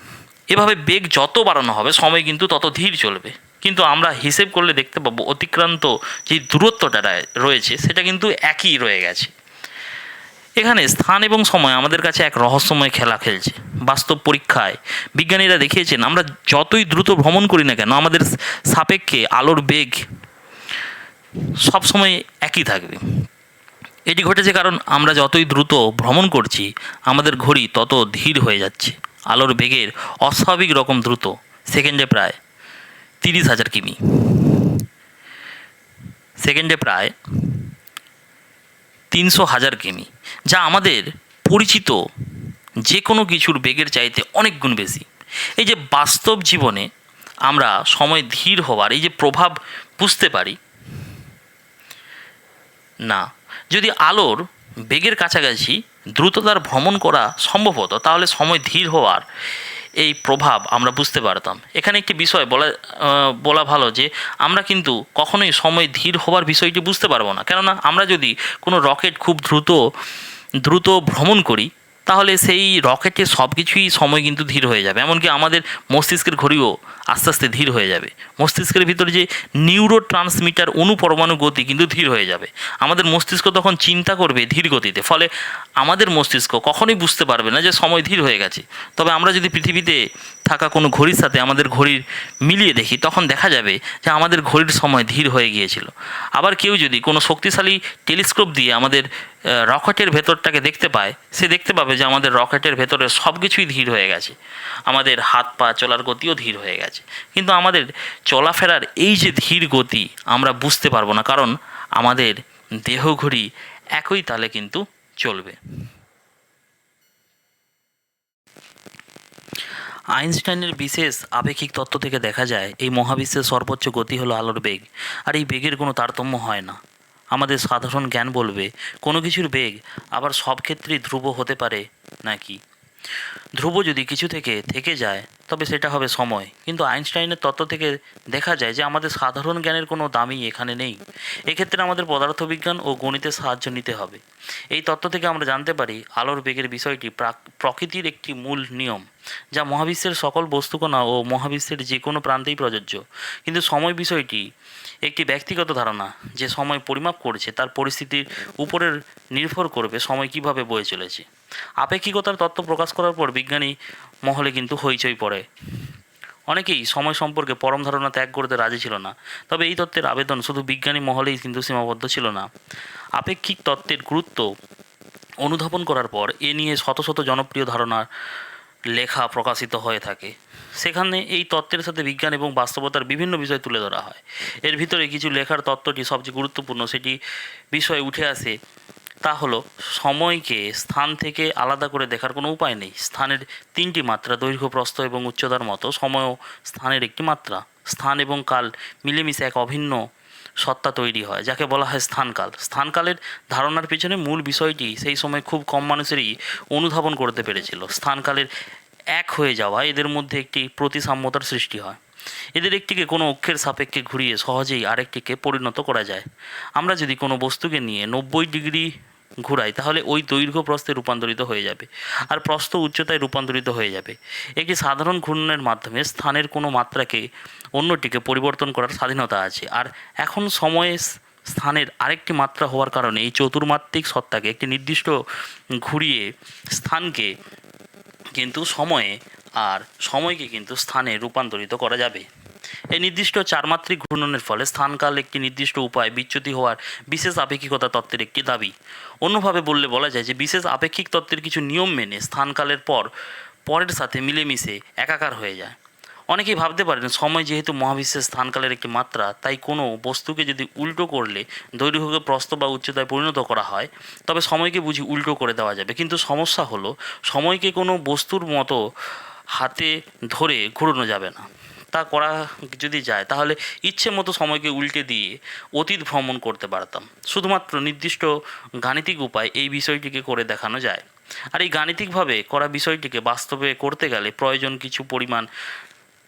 এভাবে বেগ যত বাড়ানো হবে সময় কিন্তু তত ধীর চলবে। কিন্তু আমরা হিসেব করলে দেখতে পাবো অতিক্রান্ত যে দূরত্বটা রয়েছে সেটা কিন্তু একই রয়ে গেছে। এখানে স্থান এবং সময় আমাদের কাছে এক রহস্যময় খেলা খেলছে। বাস্তব পরীক্ষায় বিজ্ঞানীরা দেখিয়েছেন আমরা যতই দ্রুত ভ্রমণ করি না কেন আমাদের সাপেক্ষে আলোর বেগ সবসময় একই থাকবে। এটি ঘটেছে কারণ আমরা যতই দ্রুত ভ্রমণ করছি আমাদের ঘড়ি তত ধীর হয়ে যাচ্ছে। আলোর বেগের অস্বাভাবিক রকম দ্রুত, সেকেন্ডে প্রায় 30,000 কিমি, সেকেন্ডে প্রায় 300,000 কিমি, যা আমাদের পরিচিত যে কোনো কিছুর বেগের চাইতে অনেক গুণ বেশি। এই যে বাস্তব জীবনে আমরা সময় ধীর হওয়ার এই যে প্রভাব বুঝতে পারি না। যদি আলোর বেগের কাছাকাছি দ্রুততার ভ্রমণ করা সম্ভব হতো তাহলে সময় ধীর হওয়ার এই প্রভাব আমরা বুঝতে পারতাম। এখানে একটি বিষয় বলা ভালো যে আমরা কিন্তু কখনোই সময় ধীর হওয়ার বিষয়টি বুঝতে পারবো না, কেননা আমরা যদি কোনো রকেট খুব দ্রুত ভ্রমণ করি তাহলে সেই রকেটের সব কিছুই সময় কিন্তু ধীর হয়ে যাবে, এমনকি আমাদের মস্তিষ্কের ঘড়িও আস্তে আস্তে ধীর হয়ে যাবে। মস্তিষ্কের ভিতরে যে নিউরো ট্রান্সমিটার অনুপরমাণু গতি কিন্তু ধীর হয়ে যাবে। আমাদের মস্তিষ্ক তখন চিন্তা করবে ধীর গতিতে, ফলে আমাদের মস্তিষ্ক কখনোই বুঝতে পারবে না যে সময় ধীর হয়ে গেছে। তবে আমরা যদি পৃথিবীতে থাকা কোনো ঘড়ির সাথে আমাদের ঘড়ির মিলিয়ে দেখি তখন দেখা যাবে যে আমাদের ঘড়ির সময় ধীর হয়ে গিয়েছিল। আবার কেউ যদি কোনো শক্তিশালী টেলিস্কোপ দিয়ে আমাদের রকেটের ভেতরটাকে দেখতে পায়, সে দেখতে পাবে যে আমাদের রকেটের ভেতরে সব কিছুই ধীর হয়ে গেছে, আমাদের হাত পা চলার গতিও ধীর হয়ে গেছে। কিন্তু আমাদের চলাফেরার এই যে ধীর গতি আমরা বুঝতে পারবো না, কারণ আমাদের দেহ ঘড়ি একই তালে কিন্তু চলবে। আইনস্টাইনের বিশেষ আপেক্ষিক তত্ত্ব থেকে দেখা যায় এই মহাবিশ্বের সর্বোচ্চ গতি হলো আলোর বেগ, আর এই বেগের কোনো তারতম্য হয় না। আমাদের সাধারণ জ্ঞান বলবে কোনো কিছুর বেগ আবার সব ক্ষেত্রেই ধ্রুব হতে পারে নাকি। ধ্রুব যদি কিছু থেকে যায় তবে সেটা হবে সময়, কিন্তু আইনস্টাইনের তত্ত্ব থেকে দেখা যায় যে আমাদের সাধারণ জ্ঞানের কোনো দামই এখানে নেই। এক্ষেত্রে আমাদের পদার্থবিজ্ঞান ও গণিতের সাহায্য নিতে হবে। এই তত্ত্ব থেকে আমরা জানতে পারি আলোর বেগের বিষয়টি প্রকৃতির একটি মূল নিয়ম, যা মহাবিশ্বের সকল বস্তুকণা ও মহাবিশ্বের যে কোনো প্রান্তেই প্রযোজ্য। কিন্তু সময় বিষয়টি একটি ব্যক্তিগত ধারণা, যে সময় পরিমাপ করছে তার পরিস্থিতির উপরে নির্ভর করবে সময় কিভাবে বয়ে চলেছে। আপেক্ষিকতার তত্ত্ব প্রকাশ করার পর বিজ্ঞানী মহলে কিন্তু হইচই পড়ে। অনেকেই সময় সম্পর্কে পরম ধারণা ত্যাগ করতে রাজি ছিল না। তবে এই তত্ত্বের আবেদন শুধু বিজ্ঞানী মহলেই কিন্তু সীমাবদ্ধ ছিল না। আপেক্ষিক তত্ত্বের গুরুত্ব অনুধাবন করার পর এ নিয়ে শত শত জনপ্রিয় ধারণার লেখা প্রকাশিত হয়ে থাকে। সেখানে এই তত্ত্বের সাথে বিজ্ঞান এবং বাস্তবতার বিভিন্ন বিষয় তুলে ধরা হয়। এর ভিতরে কিছু লেখার তত্ত্বটি সবচেয়ে গুরুত্বপূর্ণ সেটি বিষয় উঠে আসে, তা হলো সময়কে স্থান থেকে আলাদা করে দেখার কোনো উপায় নেই। স্থানের 3টি মাত্রা, দৈর্ঘ্য, প্রস্থ এবং উচ্চতার মতো সময়ও স্থানের একটি মাত্রা। স্থান এবং কাল মিলেমিশে এক অভিন্ন সত্তা তৈরি হয়, যাকে বলা হয় স্থানকাল। স্থানকালের ধারণার পেছনে মূল বিষয়টি সেই সময় খুব কম মানুষেরই অনুধাবন করতে পেরেছিল। স্থানকালের এক হয়ে যাওয়া এদের মধ্যে একটি প্রতিসাম্যতার সৃষ্টি হয়। এদের একটিকে কোনো অক্ষের সাপেক্ষে ঘুরিয়ে সহজেই আরেকটিকে পরিণত করা যায়। আমরা যদি কোনো বস্তুকে নিয়ে 90 ডিগ্রি ঘুরাই তাহলে ওই দৈর্ঘ্য প্রস্থে রূপান্তরিত হয়ে যাবে, আর প্রস্থ উচ্চতায় রূপান্তরিত হয়ে যাবে। একটি সাধারণ ঘূর্ণনের মাধ্যমে স্থানের কোনো মাত্রাকে অন্যটিকে পরিবর্তন করার স্বাধীনতা আছে। আর এখন সময়ে স্থানের আরেকটি মাত্রা হওয়ার কারণে এই চতুর্মাত্রিক সত্তাকে একটি নির্দিষ্ট ঘুরিয়ে স্থানকে কিন্তু সময়ে আর সময়কে কিন্তু স্থানে রূপান্তরিত করা যাবে। এই নির্দিষ্ট চারমাত্রিক ঘূর্ণনের ফলে স্থানকাল একটি নির্দিষ্ট উপায় বিচ্যুতি হওয়ার বিশেষ আপেক্ষিকতা তত্ত্বের একটি দাবি। অন্যভাবে বলা যায় যে বিশেষ আপেক্ষিক তত্ত্বের কিছু নিয়ম মেনে স্থানকালের পরের সাথে মিলেমিশে একাকার হয়ে যায়। অনেকেই ভাবতে পারেন সময় যেহেতু মহাবিশ্বের স্থানকালের একটি মাত্রা, তাই কোনো বস্তুকে যদি উল্টো করলে দৈর্ঘ্যকে প্রস্থ বা উচ্চতায় পরিণত করা হয় তবে সময়কে বুঝি উল্টো করে দেওয়া যাবে। কিন্তু সমস্যা হলো সময়কে কোনো বস্তুর মতো হাতে ধরে ঘোরানো যাবে না। তা করা যদি যায় তাহলে ইচ্ছে মতো সময়কে উল্টে দিয়ে অতীত ভ্রমণ করতে পারতাম। শুধুমাত্র নির্দিষ্ট গাণিতিক উপায় এই বিষয়টিকে করে দেখানো যায়। আর এই গাণিতিকভাবে করা বিষয়টিকে বাস্তবে করতে গেলে প্রয়োজন কিছু পরিমাণ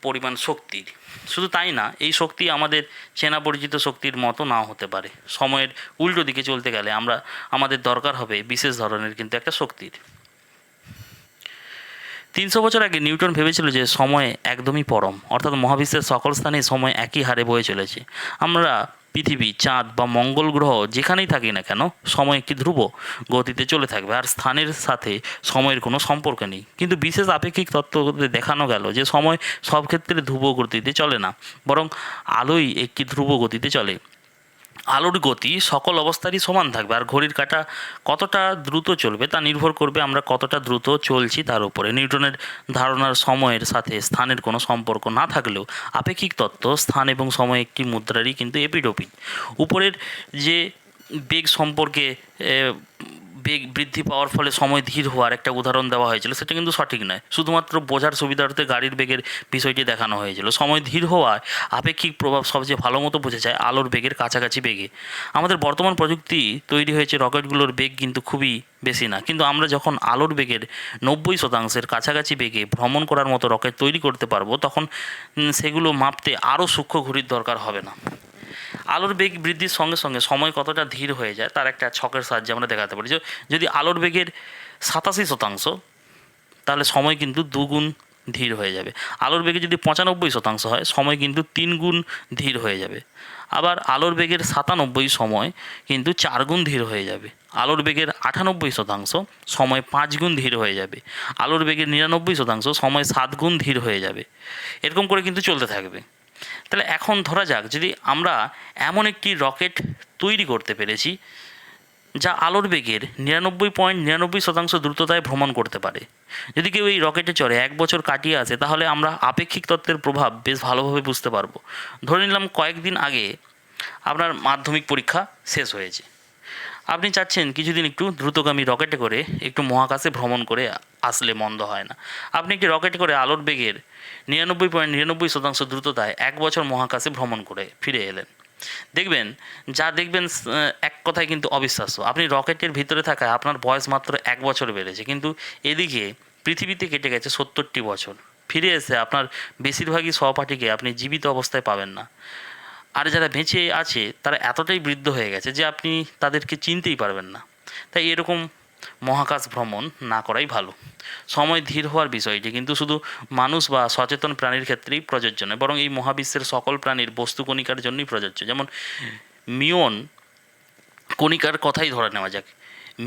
পরিমাণ শক্তির। শুধু তাই না, এই শক্তি আমাদের চেনা পরিচিত শক্তির মতো নাও হতে পারে। সময়ের উল্টো দিকে চলতে গেলে আমাদের দরকার হবে বিশেষ ধরনের কিন্তু একটা শক্তির। 300 বছর আগে নিউটন ভেবেছিল যে সময় একদমই পরম, অর্থাৎ মহাবিশ্বের সকল স্থানেই সময় একই হারে বয়ে চলেছে। আমরা পৃথিবী, চাঁদ বা মঙ্গল গ্রহ যেখানেই থাকি না কেন, সময় একটি ধ্রুব গতিতে চলে থাকবে, আর স্থানের সাথে সময়ের কোনো সম্পর্ক নেই। কিন্তু বিশেষ আপেক্ষিক তত্ত্বতে দেখানো গেল যে সময় সব ক্ষেত্রে ধ্রুব গতিতে চলে না, বরং আলোই একটি ধ্রুব গতিতে চলে। আলোর গতি সকল অবস্থারই সমান থাকবে, আর ঘড়ির কাঁটা কতটা দ্রুত চলবে তা নির্ভর করবে আমরা কতটা দ্রুত চলছি তার উপরে। নিউটনের ধারণার সময়ের সাথে স্থানের কোনো সম্পর্ক না থাকলেও আপেক্ষিক তত্ত্ব স্থান এবং সময় একটি মুদ্রারই কিন্তু এপিঠ-ওপিঠ। উপরের যে বেগ সম্পর্কে বেগ বৃদ্ধি পাওয়ার ফলে সময় ধীর হওয়ার একটা উদাহরণ দেওয়া হয়েছিল, সেটা কিন্তু সঠিক নয়। শুধুমাত্র বোঝার সুবিধার্থে গাড়ির বেগের বিষয়টি দেখানো হয়েছিল। সময় ধীর হওয়ায় আপেক্ষিক প্রভাব সবচেয়ে ভালো মতো বোঝা যায় আলোর বেগের কাছাকাছি বেগে। আমাদের বর্তমান প্রযুক্তি তৈরি হয়েছে, রকেটগুলোর বেগ কিন্তু খুবই বেশি না, কিন্তু আমরা যখন আলোর বেগের 90% কাছাকাছি বেগে ভ্রমণ করার মতো রকেট তৈরি করতে পারবো, তখন সেগুলো মাপতে আরও সূক্ষ্ম ঘড়ির দরকার হবে না। আলোর বেগ বৃদ্ধির সঙ্গে সঙ্গে সময় কতটা ধীর হয়ে যায় তার একটা ছকের সাহায্যে আমরা দেখাতে পারি। যদি আলোর বেগের 87%, তাহলে সময় কিন্তু দুগুণ ধীর হয়ে যাবে। আলোর বেগে যদি 95% হয়, সময় কিন্তু 3 গুণ ধীর হয়ে যাবে। আবার আলোর বেগের 97 সময় কিন্তু 4 গুণ ধীর হয়ে যাবে। আলোর বেগের 98% সময় 5 গুণ ধীর হয়ে যাবে। আলোর বেগের 99% সময় 7 গুণ ধীর হয়ে যাবে। এরকম করে কিন্তু চলতে থাকবে। তাহলে এখন ধরা যাক, যদি আমরা এমন একটি রকেট তৈরি করতে পেরেছি যা আলোর বেগের 99.99% দ্রুততায় ভ্রমণ করতে পারে। যদি কেউ এই রকেটে চড়ে 1 বছর কাটিয়ে আসে, তাহলে আমরা আপেক্ষিক তত্ত্বের প্রভাব বেশ ভালোভাবে বুঝতে পারবো। ধরে নিলাম কয়েকদিন আগে আপনার মাধ্যমিক পরীক্ষা শেষ হয়েছে। আপনি চাচ্ছেন কিছুদিন একটু দ্রুতগামী রকেটে করে একটু মহাকাশে ভ্রমণ করে আসলে মন্দ হয় না। আপনি একটি রকেটে করে আলোর বেগের 99.99% দ্রুততায় 1 বছর মহাকাশে ভ্রমণ করে ফিরে এলেন। দেখবেন এক কথায় কিন্তু অবিশ্বাস্য। আপনি রকেটের ভিতরে থাকায় আপনার বয়স মাত্র 1 বছর বেড়েছে, কিন্তু এদিকে পৃথিবীতে কেটে গেছে 70টি বছর। ফিরে এসে আপনার বেশিরভাগই সহপাঠীকে আপনি জীবিত অবস্থায় পাবেন না। আর যারা বেঁচে আছে তারা এতটাই বৃদ্ধ হয়ে গেছে যে আপনি তাদেরকে চিনতেই পারবেন না। তাই এরকম মহাকাশ ভ্রমণ না করাই ভালো। সময় ধীর হওয়ার বিষয়টি কিন্তু শুধু মানুষ বা সচেতন প্রাণীর ক্ষেত্রেই প্রযোজ্য নয়, বরং এই মহাবিশ্বের সকল প্রাণীর বস্তু কণিকার জন্যই প্রযোজ্য। যেমন মিউন কণিকার কথাই ধরে নেওয়া যাক।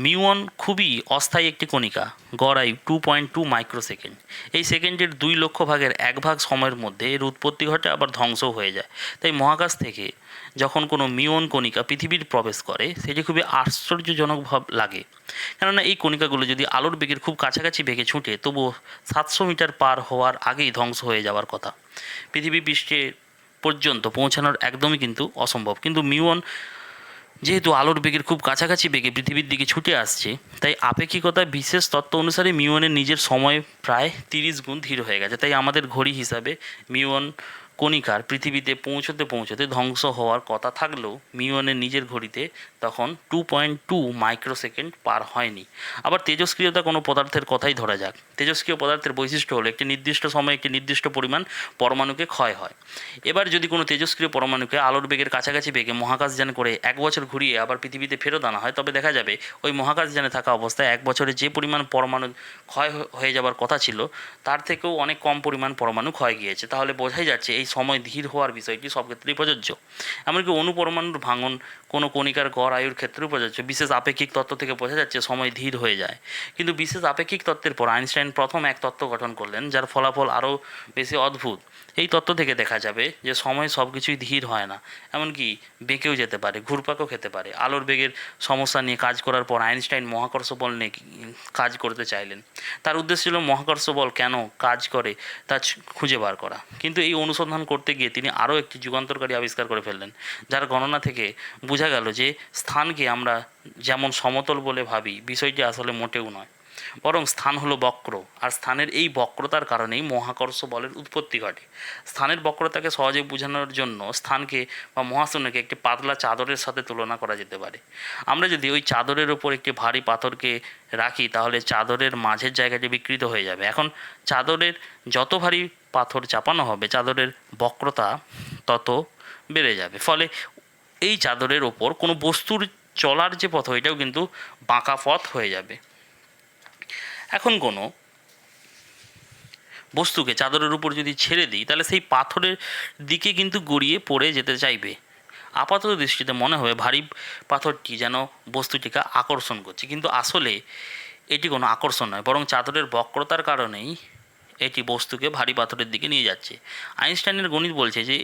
মিউন খুবই অস্থায়ী একটি কণিকা, গড় আয়ু 2.2 মাইক্রোসেকেন্ড। এই সেকেন্ডের 2 লক্ষ ভাগের 1 ভাগ সময়ের মধ্যে এর উৎপত্তি ঘটে, আবার ধ্বংসও হয়ে যায়। তাই মহাকাশ থেকে যখন কোনো মিউন কণিকা পৃথিবীর প্রবেশ করে, সেটি খুবই আশ্চর্যজনক ভাব লাগে। কেননা এই কণিকাগুলো যদি আলোর বেগের খুব কাছাকাছি বেগে ছুটে, তবুও 700 মিটার পার হওয়ার আগেই ধ্বংস হয়ে যাওয়ার কথা। পৃথিবী পৃষ্ঠে পর্যন্ত পৌঁছানোর একদমই কিন্তু অসম্ভব। কিন্তু মিউন যেহেতু আলোর বেগের খুব কাছাকাছি বেগে পৃথিবীর দিকে ছুটে আসছে, তাই আপেক্ষিকতার বিশেষ তত্ত্ব অনুসারে মিউনের নিজের সময় প্রায় 30 গুণ ধীর হয়ে গেছে। তাই আমাদের ঘড়ি হিসাবে মিউন কণিকার পৃথিবীতে পৌঁছতে পৌঁছতে ধ্বংস হওয়ার কথা থাকলেও মিউনের নিজের ঘড়িতে তখন 2.2 মাইক্রোসেকেন্ড পার হয়নি। আবার তেজস্ক্রিয়তা কোনো পদার্থের কথাই ধরা যাক। তেজস্ক্রিয় পদার্থের বৈশিষ্ট্য হলো একটি নির্দিষ্ট সময়ে একটি নির্দিষ্ট পরিমাণ পরমাণুকে ক্ষয় হয়। এবার যদি কোনো তেজস্ক্রিয় পরমাণুকে আলোর বেগের কাছাকাছি বেগে মহাকাশযান করে 1 বছর ঘুরিয়ে আবার পৃথিবীতে ফেরত আনা হয়, তবে দেখা যাবে ওই মহাকাশযানে থাকা অবস্থায় 1 বছরে যে পরিমাণ পরমাণু ক্ষয় হয়ে যাওয়ার কথা ছিল, তার থেকেও অনেক কম পরিমাণ পরমাণু ক্ষয় গিয়েছে। তাহলে বোঝাই যাচ্ছে এই সময় ধীর হওয়ার বিষয়টি সব ক্ষেত্রেই প্রযোজ্য। এমনকি অণুপরমাণুর ভাঙন কোনো কণিকার গড় আয়ুর ক্ষেত্রেও প্রযোজ্য। বিশেষ আপেক্ষিক তত্ত্ব থেকে বোঝা যাচ্ছে সময় ধীর হয়ে যায়। কিন্তু বিশেষ আপেক্ষিক তত্ত্বের পর আইনস্টাইন প্রথম এক তত্ত্ব গঠন করলেন, যার ফলাফল আরও বেশি অদ্ভুত। এই তত্ত্ব থেকে দেখা যাবে যে সময় সব কিছুই ধীর হয় না, এমনকি বেঁকেও যেতে পারে, ঘুরপাকও খেতে পারে। আলোর বেগের সমস্যা নিয়ে কাজ করার পর আইনস্টাইন মহাকর্ষ বল নিয়ে কাজ করতে চাইলেন। তার উদ্দেশ্য ছিল মহাকর্ষ বল কেন কাজ করে তা খুঁজে বার করা। কিন্তু এই অনুসন্ধান করতে গিয়ে তিনি আরও একটি যুগান্তকারী আবিষ্কার করে ফেললেন, যার গণনা থেকে বোঝা গেল যে স্থানকে আমরা যেমন সমতল বলে ভাবি, বিষয়টি আসলে মোটেও নয়। বরং স্থান হলো বক্র, আর স্থানের এই বক্রতার কারণেই মহাকর্ষ বলের উৎপত্তি ঘটে। স্থানের বক্রতাকে সহজে বোঝানোর জন্য স্থানকে বা মহাশূন্যকে একটি পাতলা চাদরের সাথে তুলনা করা যেতে পারে। আমরা যদি ওই চাদরের ওপর একটি ভারী পাথরকে রাখি তাহলে চাদরের মাঝের জায়গাটি বিকৃত হয়ে যাবে। এখন চাদরের যত ভারী পাথর চাপানো হবে চাদরের বক্রতা তত বেড়ে যাবে, ফলে এই চাদরের ওপর কোনো বস্তুর চলার যে পথ এটাও কিন্তু বাঁকা পথ হয়ে যাবে। এখন কোনো বস্তুকে চাদরের উপর যদি ছেড়ে দিই তাহলে সেই পাথরের দিকে কিন্তু গড়িয়ে পড়ে যেতে চাইবে। আপাতত দৃষ্টিতে মনে হবে ভারী পাথরটি যেন বস্তুটিকে আকর্ষণ করছে, কিন্তু আসলে এটি কোনো আকর্ষণ নয়, বরং চাদরের বক্রতার কারণেই এটি বস্তুকে ভারী পাথরের দিকে নিয়ে যাচ্ছে। আইনস্টাইনের গণিত বলছে যে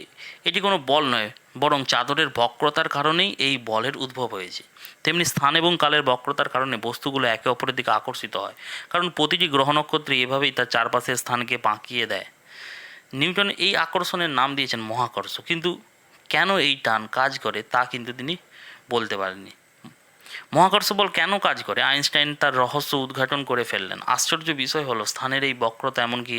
এটি কোনো বল নয়, বরং চাদরের বক্রতার কারণেই এই বলের উদ্ভব হয়েছে। তেমনি স্থান এবং কালের বক্রতার কারণে বস্তুগুলো একে অপরের দিকে আকর্ষিত হয়, কারণ প্রতিটি গ্রহ নক্ষত্র এভাবেই তার চারপাশের স্থানকে বাঁকিয়ে দেয়। নিউটন এই আকর্ষণের নাম দিয়েছেন মহাকর্ষ, কিন্তু কেন এই টান কাজ করে তা কিন্তু তিনি বলতে পারেননি। মহাকর্ষ বল কেন কাজ করে আইনস্টাইন তার রহস্য উদ্ঘাটন করে ফেললেন। আশ্চর্য বিষয় হলো স্থানের এই বক্রতা এমনকি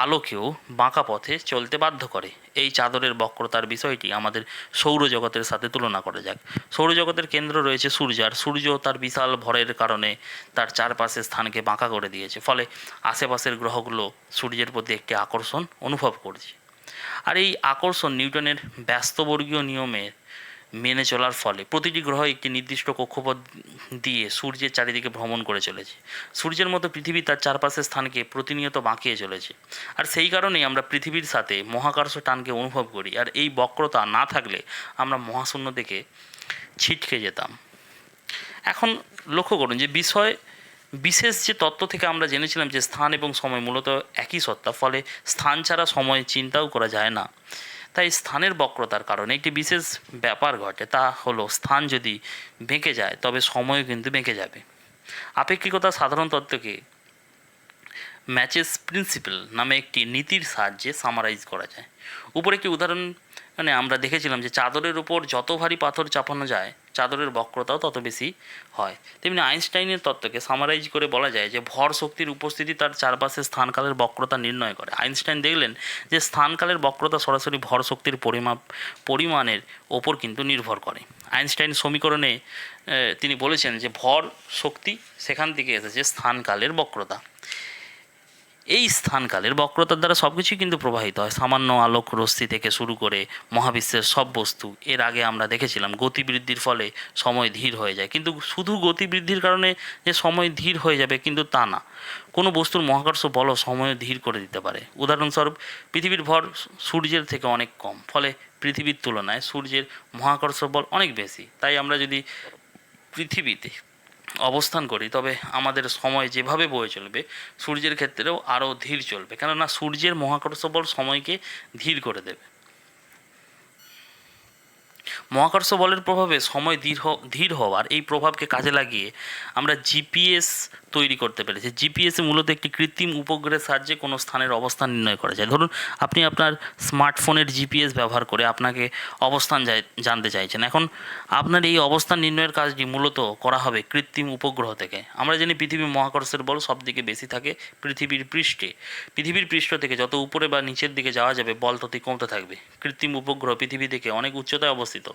আলোকেও বাঁকা পথে চলতে বাধ্য করে। এই চাদরের বক্রতার বিষয়টি আমাদের সৌরজগতের সাথে তুলনা করা যাক। সৌরজগতের কেন্দ্র রয়েছে সূর্য, আর সূর্য তার বিশাল ভরের কারণে তার চারপাশের স্থানকে বাঁকা করে দিয়েছে, ফলে আশেপাশের গ্রহগুলো সূর্যের প্রতি একটি আকর্ষণ অনুভব করছে। আর এই আকর্ষণ নিউটনের ব্যস্তবর্গীয় নিয়মে মেনে চলার ফলে প্রতিটি গ্রহ একটি নির্দিষ্ট কক্ষপথ দিয়ে সূর্যের চারিদিকে ভ্রমণ করে চলেছে। সূর্যের মতো পৃথিবী তার চারপাশের স্থানকে প্রতিনিয়ত বাঁকিয়ে চলেছে, আর সেই কারণেই আমরা পৃথিবীর সাথে মহাকর্ষ টানকে অনুভব করি। আর এই বক্রতা না থাকলে আমরা মহাশূন্য থেকে ছিটকে যেতাম। এখন লক্ষ্য করুন যে বিশেষ যে তত্ত্ব থেকে আমরা জেনেছিলাম যে স্থান এবং সময় মূলত একই সত্তা, ফলে স্থান ছাড়া সময় চিন্তাও করা যায় না। তাই স্থানের বক্রতার কারণে একটি বিশেষ ব্যাপার ঘটে, তা হলো স্থান যদি বেঁকে যায় তবে সময়ও কিন্তু বেঁকে যাবে। আপেক্ষিকতার সাধারণ তত্ত্বকে ম্যাচেস প্রিন্সিপাল নামে একটি নীতির সাহায্যে সামারাইজ করা যায়। উপরে একটি উদাহরণ আমরা দেখেছিলাম যে চাদরের উপর যত ভারী পাথর চাপানো যায় চাদরের বক্রতাও তত বেশি হয়। তেমনি আইনস্টাইনের তত্ত্বকে সামারাইজ করে বলা যায় যে ভর শক্তির উপস্থিতি তার চারপাশে স্থানকালের বক্রতা নির্ণয় করে। আইনস্টাইন দেখলেন যে স্থানকালের বক্রতা সরাসরি ভর শক্তির পরিমাণের ওপর কিন্তু নির্ভর করে। আইনস্টাইন সমীকরণে তিনি বলেছেন যে ভর শক্তি সেখান থেকে এসেছে স্থানকালের বক্রতা। এই স্থানকালের বক্রতার দ্বারা সব কিছুই কিন্তু প্রবাহিত হয়, সামান্য আলোক রশ্মি থেকে শুরু করে মহাবিশ্বের সব বস্তু। এর আগে আমরা দেখেছিলাম গতিবৃদ্ধির ফলে সময় ধীর হয়ে যায়, কিন্তু শুধু গতিবৃদ্ধির কারণে যে সময় ধীর হয়ে যাবে কিন্তু তা না, কোনো বস্তুর মহাকর্ষ বলও সময় ধীর করে দিতে পারে। উদাহরণস্বরূপ পৃথিবীর ভর সূর্যের থেকে অনেক কম, ফলে পৃথিবীর তুলনায় সূর্যের মহাকর্ষ বল অনেক বেশি। তাই আমরা যদি পৃথিবীতে অবস্থান করি তবে আমাদের সময় যেভাবে বয়ে চলবে সূর্যের ক্ষেত্রেও আরও ধীর চলবে, কেননা সূর্যের মহাকর্ষ বল সময়কে ধীর করে দেবে। মহাকর্ষ বলের প্রভাবে সময় ধীর হওয়ার এই প্রভাবকে কাজে লাগিয়ে আমরা জিপিএস তৈরি করতে পেরেছি। জিপিএসে মূলত একটি কৃত্রিম উপগ্রহের সাহায্যে কোনো স্থানের অবস্থান নির্ণয় করা যায়। ধরুন আপনি আপনার স্মার্টফোনের জিপিএস ব্যবহার করে আপনাকে অবস্থান জানতে চাইছেন। এখন আপনার এই অবস্থান নির্ণয়ের কাজটি মূলত করা হবে কৃত্রিম উপগ্রহ থেকে। আমরা জানি পৃথিবীর মহাকর্ষের বল সবদিকে বেশি থাকে পৃথিবীর পৃষ্ঠে। পৃথিবীর পৃষ্ঠ থেকে যত উপরে বা নিচের দিকে যাওয়া যাবে বল ততই কমতে থাকবে। কৃত্রিম উপগ্রহ পৃথিবী থেকে অনেক উচ্চতায় অবস্থিত,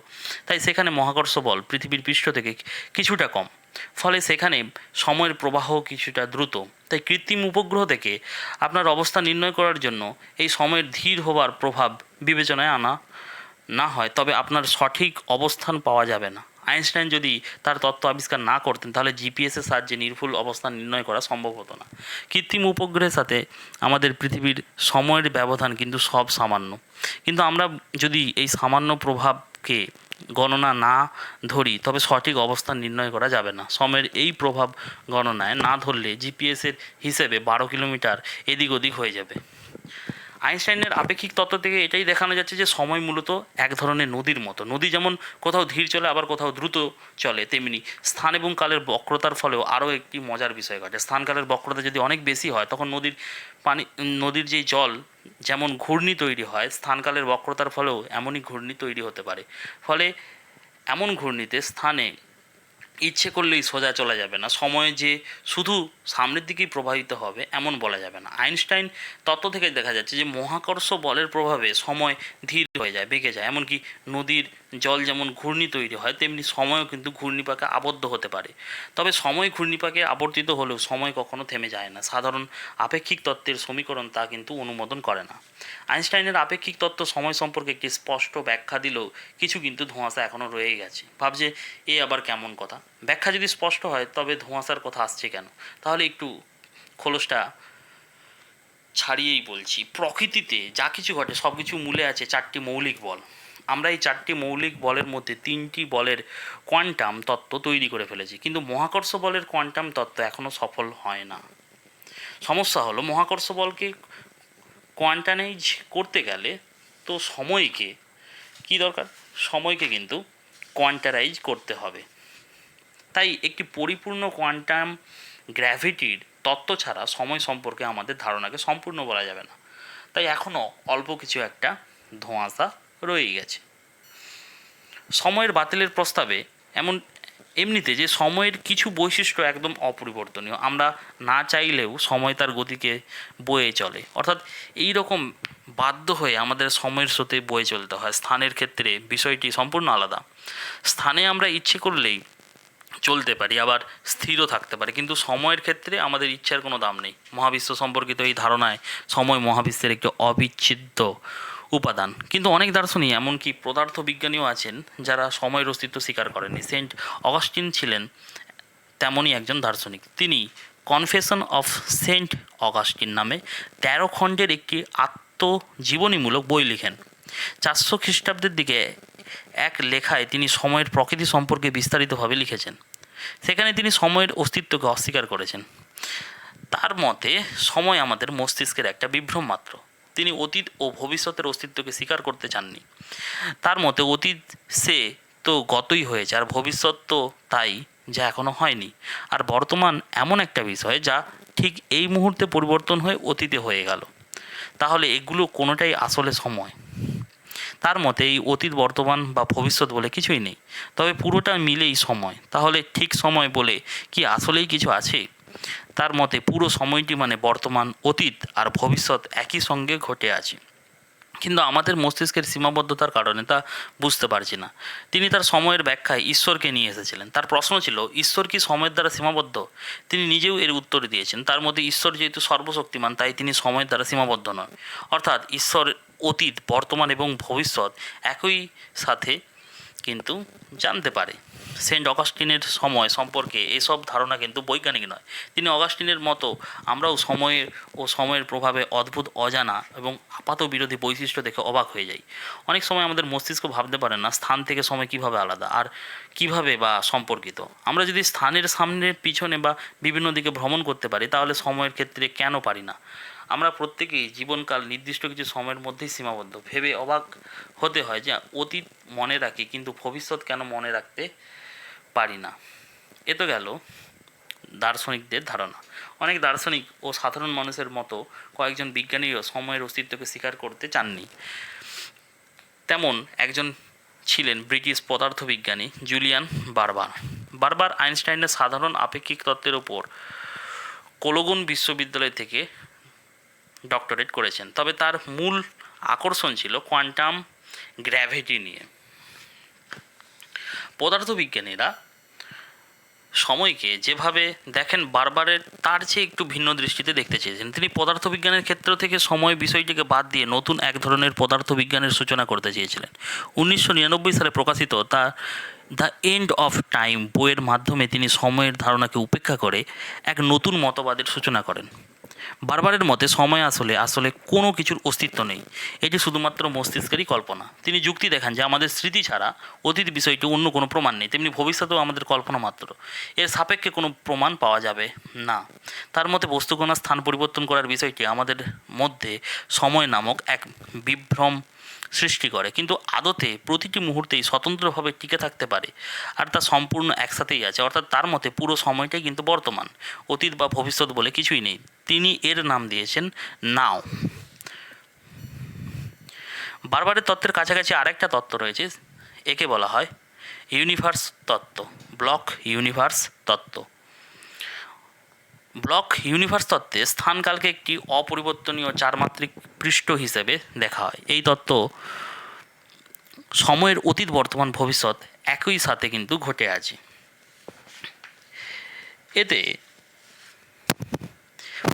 তাই সেখানে মহাকর্ষ বল পৃথিবীর পৃষ্ঠ থেকে কিছুটা কম, ফলে সেখানে সময়ের প্রবাহ কিছুটা দ্রুত। তাই কৃত্রিম উপগ্রহ থেকে আপনার অবস্থান নির্ণয় করার জন্য এই সময়ের ধীর হওয়ার প্রভাব বিবেচনায় আনা না হয় তবে আপনার সঠিক অবস্থান পাওয়া যাবে না। আইনস্টাইন যদি তার তত্ত্ব আবিষ্কার না করতেন তাহলে জিপিএসের সাহায্যে নির্ভুল অবস্থান নির্ণয় করা সম্ভব হতো না। কৃত্রিম উপগ্রহের সাথে আমাদের পৃথিবীর সময়ের ব্যবধান কিন্তু সব সামান্য, কিন্তু আমরা যদি এই সামান্য প্রভাবকে গণনা না ধরি তবে সঠিক অবস্থান নির্ণয় করা যাবে না। সময়ের এই প্রভাব গণনায় না ধরলে জিপিএসের হিসেবে 12 কিলোমিটার এদিক ওদিক হয়ে যাবে। আইনস্টাইনের আপেক্ষিক তত্ত্ব থেকে এটাই দেখানো যাচ্ছে যে সময় মূলত এক ধরনের নদীর মতো। নদী যেমন কোথাও ধীর চলে আবার কোথাও দ্রুত চলে, তেমনি স্থান এবং কালের বক্রতার ফলেও আরও একটি মজার বিষয় ঘটে। স্থানকালের বক্রতা যদি অনেক বেশি হয় তখন নদীর যেই জল যেমন ঘূর্ণি তৈরি হয়, স্থানকালের বক্রতার ফলেও এমনই ঘূর্ণি তৈরি হতে পারে। ফলে এমন ঘূর্ণিতে স্থানে ইচ্ছে করলেই সোজা চলা যাবে না, সময় যে শুধু সামনের দিকেই প্রবাহিত হবে এমন বলা যাবে না। আইনস্টাইন তত্ত্ব থেকে দেখা যাচ্ছে যে মহাকর্ষ বলের প্রভাবে সময় ধীর হয়ে যায়, বেঁকে যায়। এমনকি নদীর জল যেমন ঘূর্ণি তৈরি হয়, তেমনি সময়ও কিন্তু ঘূর্ণিপাকে আবদ্ধ হতে পারে। তবে সময় ঘূর্ণিপাকে আবর্তিত হলেও সময় কখনো থেমে যায় না। সাধারণ আপেক্ষিক তত্ত্বের সমীকরণ তা কিন্তু অনুমোদন করে না। আইনস্টাইনের আপেক্ষিক তত্ত্ব সময় সম্পর্কে একটি স্পষ্ট ব্যাখ্যা দিলেও কিছু কিন্তু ধোঁয়াশা এখনও রয়েই গেছে। ভাবছে এ আবার কেমন কথা, ব্যাখ্যা যদি স্পষ্ট হয় তবে ধোঁয়াশার কথা আসছে কেন? তাহলে একটু খোলসটা ছাড়িয়েই বলছি। প্রকৃতিতে যা কিছু ঘটে সব কিছু মূলে আছে চারটি মৌলিক বল। আমরা এই চারটি মৌলিক বলের মধ্যে তিনটি বলের কোয়ান্টাম তত্ত্ব তৈরি করে ফেলেছি, কিন্তু মহাকর্ষ বলের কোয়ান্টাম তত্ত্ব এখনও সফল হয় না। সমস্যা হলো মহাকর্ষ বলকে কোয়ান্টানাইজ করতে গেলে তো সময়কে কী দরকার? সময়কে কিন্তু কোয়ান্টারাইজ করতে হবে। তাই একটি পরিপূর্ণ কোয়ান্টাম গ্র্যাভিটির তত্ত্ব ছাড়া সময় সম্পর্কে আমাদের ধারণাকে সম্পূর্ণ বলা যাবে না। তাই এখনও অল্প কিছু একটা ধোঁয়াশা রয়ে গেছে। সময়ের বাতিলের প্রস্তাবে এমনিতে যে সময়ের কিছু বৈশিষ্ট্য একদম অপরিবর্তনীয়, আমরা না চাইলেও সময় তার গতিকে বয়ে চলে, অর্থাৎ এই রকম বাধ্য হয়ে আমাদের সময়ের স্রোতে বয়ে চলতে হয়। স্থানের ক্ষেত্রে বিষয়টি সম্পূর্ণ আলাদা। স্থানে আমরা ইচ্ছে করলেই চলতে পারি, আবার স্থিরও থাকতে পারি, কিন্তু সময়ের ক্ষেত্রে আমাদের ইচ্ছার কোনো দাম নেই। মহাবিশ্ব সম্পর্কিত এই ধারণায় সময় মহাবিশ্বের একটি অবিচ্ছেদ্য উপাদান। কিন্তু অনেক দার্শনিক, এমনকি পদার্থবিজ্ঞানীও আছেন যারা সময়ের অস্তিত্ব স্বীকার করেননি। সেন্ট অগাস্টিন ছিলেন তেমনই একজন দার্শনিক। তিনি কনফেশন অফ সেন্ট অগাস্টিন নামে 13 খণ্ডের একটি আত্মজীবনীমূলক বই লিখেন। 400 খ্রিস্টাব্দের দিকে এক লেখায় তিনি সময়ের প্রকৃতি সম্পর্কে বিস্তারিতভাবে লিখেছেন। সেখানে তিনি সময়ের অস্তিত্বকে অস্বীকার করেছেন। তার মতে সময় আমাদের মস্তিষ্কের একটা বিভ্রম মাত্র। তিনি অতীত ও ভবিষ্যতের অস্তিত্বকে স্বীকার করতে চাননি। তার মতে অতীত সে তো গতই হয়েছে, আর ভবিষ্যৎ তো তাই, যা এখনও হয়নি। আর বর্তমান এমন একটা বিষয় যা ঠিক এই মুহূর্তে পরিবর্তন হয়ে অতীতে হয়ে গেল। তাহলে এগুলো কোনোটাই আসলে সময়। তার মতে এই অতীত, বর্তমান বা ভবিষ্যৎ বলে কিছুই নেই, তবে পুরোটা মিলেই সময়। তাহলে ঠিক সময় বলে কি আসলেই কিছু আছে? তার মতে পুরো সময়টি মানে বর্তমান, অতীত আর ভবিষ্যৎ একই সঙ্গে ঘটে আছে, কিন্তু আমাদের মস্তিষ্কের সীমাবদ্ধতার কারণে তা বুঝতে পারছি না। তিনি তার সময়ের ব্যাখ্যায় ঈশ্বরকে নিয়ে এসেছিলেন। তার প্রশ্ন ছিল, ঈশ্বর কি সময়ের দ্বারা সীমাবদ্ধ? তিনি নিজেও এর উত্তর দিয়েছেন। তার মধ্যে ঈশ্বর যেহেতু সর্বশক্তিমান, তাই তিনি সময়ের দ্বারা সীমাবদ্ধ নন। অর্থাৎ ঈশ্বর অতীত, বর্তমান এবং ভবিষ্যৎ একই সাথে কিন্তু জানতে পারে। সেন্ট অগাস্টিনের সময় সম্পর্কে এসব ধারণা কিন্তু বৈজ্ঞানিক নয়। তিনি অগাস্টিনের মতো আমরাও সময়ের ও সময়ের প্রভাবে অদ্ভুত, অজানা এবং আপাত বিরোধী বৈশিষ্ট্য দেখে অবাক হয়ে যাই। অনেক সময় আমাদের মস্তিষ্ক ভাবতে পারে না স্থান থেকে সময় কিভাবে আলাদা আর কিভাবে বা সম্পর্কিত। আমরা যদি স্থানের সামনে, পিছনে বা বিভিন্ন দিকে ভ্রমণ করতে পারি, তাহলে সময়ের ক্ষেত্রে কেন পারি না? আমরা প্রত্যেকেই জীবনকাল নির্দিষ্ট কিছু সময়ের মধ্যেই সীমাবদ্ধ। ভেবে অবাক হতে হয় যে অতীত মনে রাখি, কিন্তু ভবিষ্যৎ কেন মনে রাখতে পারি না। এ তো গেল দার্শনিকদের ধারণা। অনেক দার্শনিক ও সাধারণ মানুষের মতো কয়েকজন বিজ্ঞানীও সময়ের অস্তিত্বকে স্বীকার করতে চাননি। তেমন একজন ছিলেন ব্রিটিশ পদার্থবিজ্ঞানী জুলিয়ান বারবার। বারবার আইনস্টাইনের সাধারণ আপেক্ষিক তত্ত্বের ওপর কোলোগন বিশ্ববিদ্যালয় থেকে ডক্টরেট করেছেন, তবে তার মূল আকর্ষণ ছিল কোয়ান্টাম গ্র্যাভিটি নিয়ে। পদার্থবিজ্ঞানীরা সময়কে যেভাবে দেখেন বারবারের তার চেয়ে একটু ভিন্ন দৃষ্টিতে দেখতে চেয়েছেন। তিনি পদার্থবিজ্ঞানের ক্ষেত্র থেকে সময় বিষয়টিকে বাদ দিয়ে নতুন এক ধরনের পদার্থবিজ্ঞানের সূচনা করতে চেয়েছিলেন। 1999 সালে প্রকাশিত তার দ্য এন্ড অফ টাইম বইয়ের মাধ্যমে তিনি সময়ের ধারণাকে উপেক্ষা করে এক নতুন মতবাদের সূচনা করেন। বারবারের মতে সময় আসলে কোনো কিছুর অস্তিত্ব নেই, এটি শুধুমাত্র মস্তিষ্কেরই কল্পনা। তিনি যুক্তি দেখান যে আমাদের স্মৃতি ছাড়া অতীত বিষয়টি অন্য কোনো প্রমাণ নেই, তেমনি ভবিষ্যতেও আমাদের কল্পনা মাত্র, এর সাপেক্ষে কোনো প্রমাণ পাওয়া যাবে না। তার মতে বস্তুকণার স্থান পরিবর্তন করার বিষয়টি আমাদের মধ্যে সময় নামক এক বিভ্রম সৃষ্টি করে, কিন্তু আদতে প্রতিটি মুহূর্তেই স্বতন্ত্রভাবে টিকে থাকতে পারে, আর তা সম্পূর্ণ একসাথেই আছে। অর্থাৎ তার মতে পুরো সময়টাই কিন্তু বর্তমান, অতীত বা ভবিষ্যৎ বলে কিছুই নেই। তিনি এর নাম দিয়েছেন নাও। বারবারের তত্ত্বের কাছাকাছি আরেকটা তত্ত্ব রয়েছে, একে বলা হয় ইউনিভার্স তত্ত্ব, ব্লক ইউনিভার্স তত্ত্ব। ব্লক ইউনিভার্স তত্ত্বে স্থানকালকে একটি অপরিবর্তনীয় চারমাত্রিক পৃষ্ঠ হিসেবে দেখা হয়। এই তত্ত্ব সময়ের অতীত, বর্তমান, ভবিষ্যৎ একই সাথে কিন্তু ঘটে আছে। এতে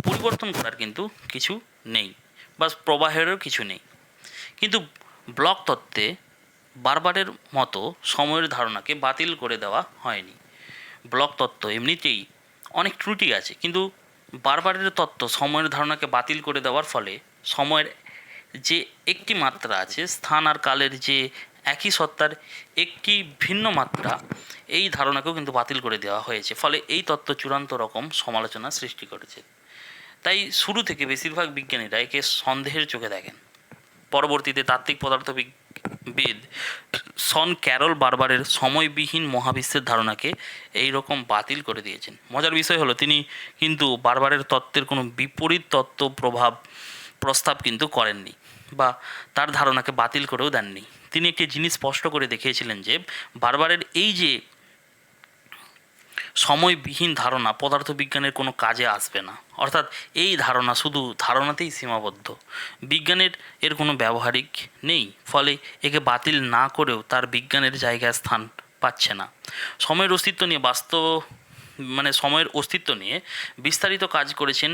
পরিবর্তন করার কিন্তু কিছু নেই বা প্রবাহেরও কিছু নেই। কিন্তু ব্লক তত্ত্বে বারবারের মতো সময়ের ধারণাকে বাতিল করে দেওয়া হয়নি। ব্লক তত্ত্ব এমনিতেই অনেক ত্রুটি আছে, কিন্তু বারবারের তত্ত্ব সময়ের ধারণাকে বাতিল করে দেওয়ার ফলে সময়ের যে একটি মাত্রা আছে, স্থান আর কালের যে একই সত্তার একটি ভিন্ন মাত্রা, এই ধারণাকেও কিন্তু বাতিল করে দেওয়া হয়েছে। ফলে এই তত্ত্ব চূড়ান্ত রকম সমালোচনা সৃষ্টি করেছে। তাই শুরু থেকে বেশিরভাগ বিজ্ঞানীরা একে সন্দেহের চোখে দেখেন। পরবর্তীতে তাত্ত্বিক পদার্থবিদ সন ক্যারল বারবারের সময়বিহীন মহাবিশ্বের ধারণাকে এই রকম বাতিল করে দিয়েছেন। মজার বিষয় হলো, তিনি কিন্তু বারবারের তত্ত্বের কোনো বিপরীত তত্ত্ব প্রস্তাব কিন্তু করেননি বা তার ধারণাকে বাতিল করেও দেননি। তিনি একটি জিনিস স্পষ্ট করে দেখিয়েছিলেন যে বারবারের এই যে সময়বিহীন ধারণা পদার্থবিজ্ঞানের কোনো কাজে আসবে না, অর্থাৎ এই ধারণা শুধু ধারণাতেই সীমাবদ্ধ, বিজ্ঞানের এর কোনো ব্যবহারিক নেই। ফলে একে বাতিল না করেও তার বিজ্ঞানের জায়গায় স্থান পাচ্ছে না। সময়ের অস্তিত্ব নিয়ে বিস্তারিত কাজ করেছেন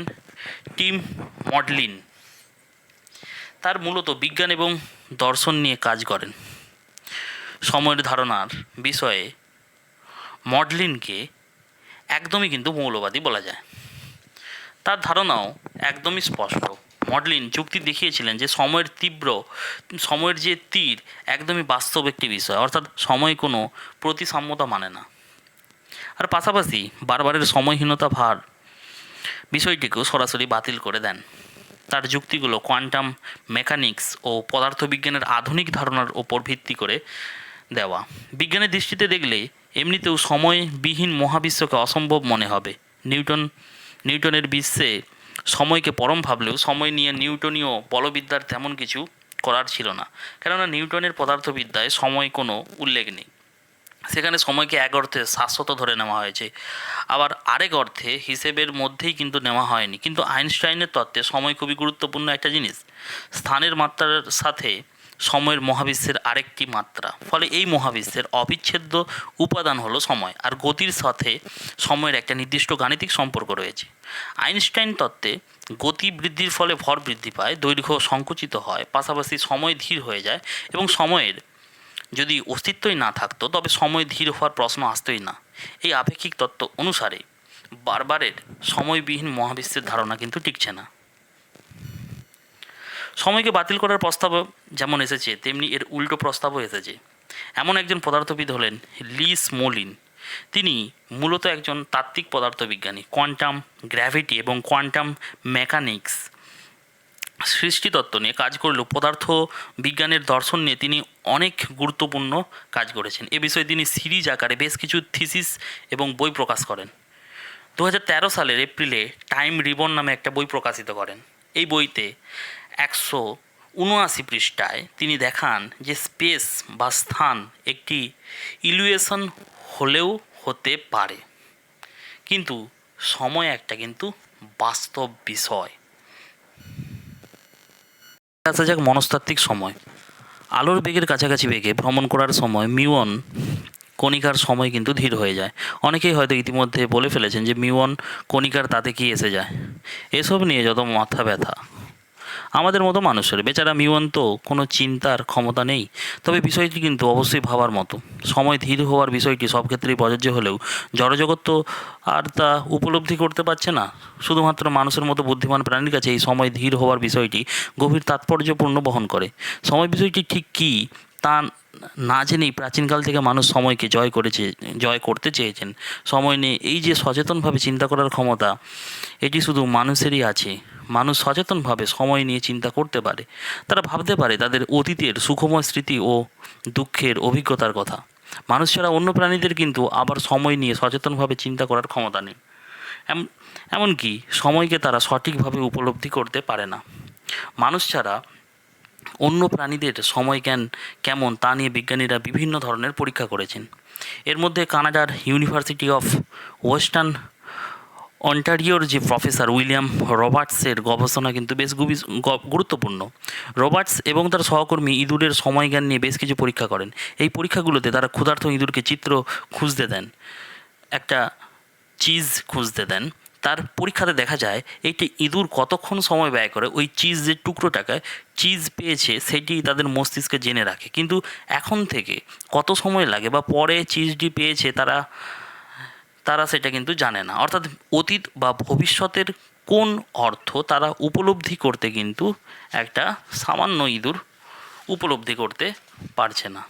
টিম মডলিন। তার মূলত বিজ্ঞান এবং দর্শন নিয়ে কাজ করেন। সময়ের ধারণার বিষয়ে মডলিনকে একদমই কিন্তু মৌলবাদী বলা যায়। তার ধারণাও একদমই স্পষ্ট। মডলিন যুক্তি দেখিয়েছিলেন যে সময়ের যে তীর একদমই বাস্তব একটি বিষয়, অর্থাৎ সময় কোনো প্রতিসাম্যতা মানে না। আর পাশাপাশি বারবারের সময়হীনতা ভার বিষয়টিকেও সরাসরি বাতিল করে দেন। তার যুক্তিগুলো কোয়ান্টাম মেকানিক্স ও পদার্থবিজ্ঞানের আধুনিক ধারণার ওপর ভিত্তি করে দেওয়া। বিজ্ঞানের দৃষ্টিতে দেখলে এমনিতেও সময়বিহীন মহাবিশ্বকে অসম্ভব মনে হবে। নিউটনের বিশ্বে সময়কে পরম ভাবলেও সময় নিয়ে নিউটনীয় বলবিদ্যার তেমন কিছু করার ছিল না, কেননা নিউটনের পদার্থবিদ্যায় সময় কোনো উল্লেখ নেই। সেখানে সময়কে এক অর্থে শাশ্বত ধরে নেওয়া হয়েছে, আবার আরেক অর্থে হিসেবের মধ্যেই কিন্তু নেওয়া হয়নি। কিন্তু আইনস্টাইনের তত্ত্বে সময় খুবই গুরুত্বপূর্ণ একটা জিনিস। স্থানের মাত্রার সাথে সময়ের মহাবিশ্বের আরেকটি মাত্রা। ফলে এই মহাবিশ্বের অবিচ্ছেদ্য উপাদান হলো সময়, আর গতির সাথে সময়ের একটা নির্দিষ্ট গাণিতিক সম্পর্ক রয়েছে। আইনস্টাইন তত্ত্বে গতি বৃদ্ধির ফলে ভর বৃদ্ধি পায়, দৈর্ঘ্য সংকুচিত হয়, পাশাপাশি সময় ধীর হয়ে যায়, এবং সময়ের যদি অস্তিত্বই না থাকতো তবে সময় ধীর হওয়ার প্রশ্ন আসতোই না। এই আপেক্ষিক তত্ত্ব অনুসারে বারবারের সময়বিহীন মহাবিশ্বের ধারণা কিন্তু টিকছে না। সময়কে বাতিল করার প্রস্তাব যেমন এসেছে, তেমনি এর উল্টো প্রস্তাবও এসেছে। এমন একজন পদার্থবিদ হলেন লি স্মোলিন। তিনি মূলত একজন তাত্ত্বিক পদার্থবিজ্ঞানী। কোয়ান্টাম গ্র্যাভিটি এবং কোয়ান্টাম মেকানিক্স সৃষ্টিতত্ত্ব নিয়ে কাজ করলেও পদার্থ বিজ্ঞানের দর্শন নিয়ে তিনি অনেক গুরুত্বপূর্ণ কাজ করেছেন। এ বিষয়ে তিনি সিরিজ আকারে বেশ কিছু থিসিস এবং বই প্রকাশ করেন। 2013 সালের এপ্রিলে টাইম রিবন নামে একটা বই প্রকাশিত করেন। এই বইতে 179 পৃষ্ঠায় তিনি দেখান যে স্পেস বা স্থান একটি ইলুয়েশন হলেও হতে পারে, কিন্তু সময় একটা কিন্তু বাস্তব বিষয়। আসা যাক মনস্তাত্ত্বিক সময়। আলোর বেগের কাছাকাছি বেগে ভ্রমণ করার সময় মিউন কণিকার সময় কিন্তু ধীর হয়ে যায়। অনেকেই হয়তো ইতিমধ্যে বলে ফেলেছেন যে মিউন কণিকার তাতে কি এসে যায়। এসব নিয়ে যত মাথা ব্যথা আমাদের মতো মানুষের, বেচারা মিউন তো কোনো চিন্তার ক্ষমতা নেই। তবে বিষয়টি কিন্তু অবশ্যই ভাবার মতো। সময় ধীর হওয়ার বিষয়টি সব ক্ষেত্রেই প্রযোজ্য হলেও জড়জগৎ তো আর তা উপলব্ধি করতে পারছে না। শুধুমাত্র মানুষের মতো বুদ্ধিমান প্রাণীর কাছে এই সময় ধীর হওয়ার বিষয়টি গভীর তাৎপর্যপূর্ণ বহন করে। সময় বিষয়টি ঠিক কী তা না জেনেই প্রাচীনকাল থেকে মানুষ সময়কে জয় করতে চেয়েছেন। সময় নিয়ে এই যে সচেতনভাবে চিন্তা করার ক্ষমতা, এটি শুধু মানুষেরই আছে। মানুষ সচেতনভাবে সময় নিয়ে চিন্তা করতে পারে। তারা ভাবতে পারে তাদের অতীতের সুখময় স্মৃতি ও দুঃখের অভিজ্ঞতার কথা। মানুষ ছাড়া অন্য প্রাণীদের কিন্তু আবার সময় নিয়ে সচেতনভাবে চিন্তা করার ক্ষমতা নেই। এমনকি সময়কে তারা সঠিকভাবে উপলব্ধি করতে পারে না। মানুষ ছাড়া অন্য প্রাণীদের সময়জ্ঞান কেমন তা নিয়ে বিজ্ঞানীরা বিভিন্ন ধরনের পরীক্ষা করেছেন। এর মধ্যে কানাডার ইউনিভার্সিটি অফ ওয়েস্টার্ন অন্টারিওর যে প্রফেসর উইলিয়াম রবার্টসের গবেষণা কিন্তু বেশ গুরুত্বপূর্ণ। রবার্টস এবং তার সহকর্মী ইঁদুরের সময়জ্ঞান নিয়ে বেশ কিছু পরীক্ষা করেন। এই পরীক্ষাগুলোতে তারা ক্ষুধার্ত ইঁদুরকে চিত্র খুঁজতে দেন, একটা চিজ খুঁজতে দেন। তার পরীক্ষাতে দেখা যায় এইটি ইঁদুর কতক্ষণ সময় ব্যয় করে ওই চিজের টুকরোটাকে চিজ পেয়েছে সেটি তাদের মস্তিষ্কে জেনে রাখে, কিন্তু এখন থেকে কত সময় লাগে বা পরে চিজটি পেয়েছে তারা তারা সেটা কিন্তু জানে না। অর্থাৎ অতীত বা ভবিষ্যতের কোন অর্থ তারা উপলব্ধি করতে কিন্তু একটা সামান্য ইঁদুর উপলব্ধি করতে পারছে না।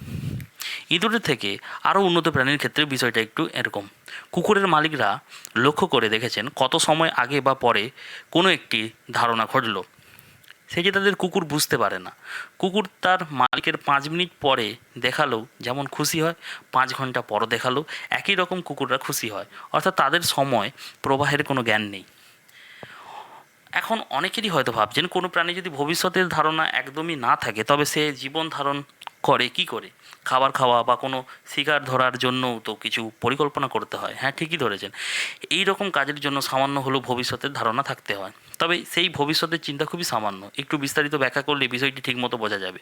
ইঁদুরের থেকে আরও উন্নত প্রাণীর ক্ষেত্রে বিষয়টা একটু এরকম। কুকুরের মালিকরা লক্ষ্য করে দেখেছেন কত সময় আগে বা পরে কোনো একটি ধারণা ঘটল, সেটি তাদের কুকুর বুঝতে পারে না। কুকুর তার মালিকের 5 মিনিট পরে দেখালেও যেমন খুশি হয়, 5 ঘন্টা পরও দেখালেও একই রকম কুকুররা খুশি হয়। অর্থাৎ তাদের সময় প্রবাহের কোনো জ্ঞান নেই। এখন অনেকেরই হয়তো ভাবছেন কোনো প্রাণী যদি ভবিষ্যতের ধারণা একদমই না থাকে তবে সে জীবন ধারণ করে কি করে? খাবার খাওয়া বা কোনো শিকার ধরার জন্যও তো কিছু পরিকল্পনা করতে হয়। হ্যাঁ, ঠিকই ধরেছেন। এই রকম কাজের জন্য সামান্য হলেও ভবিষ্যতের ধারণা থাকতে হয়। তবে সেই ভবিষ্যতের চিন্তা খুবই সামান্য। একটু বিস্তারিত ব্যাখ্যা করলে বিষয়টি ঠিকমতো বোঝা যাবে।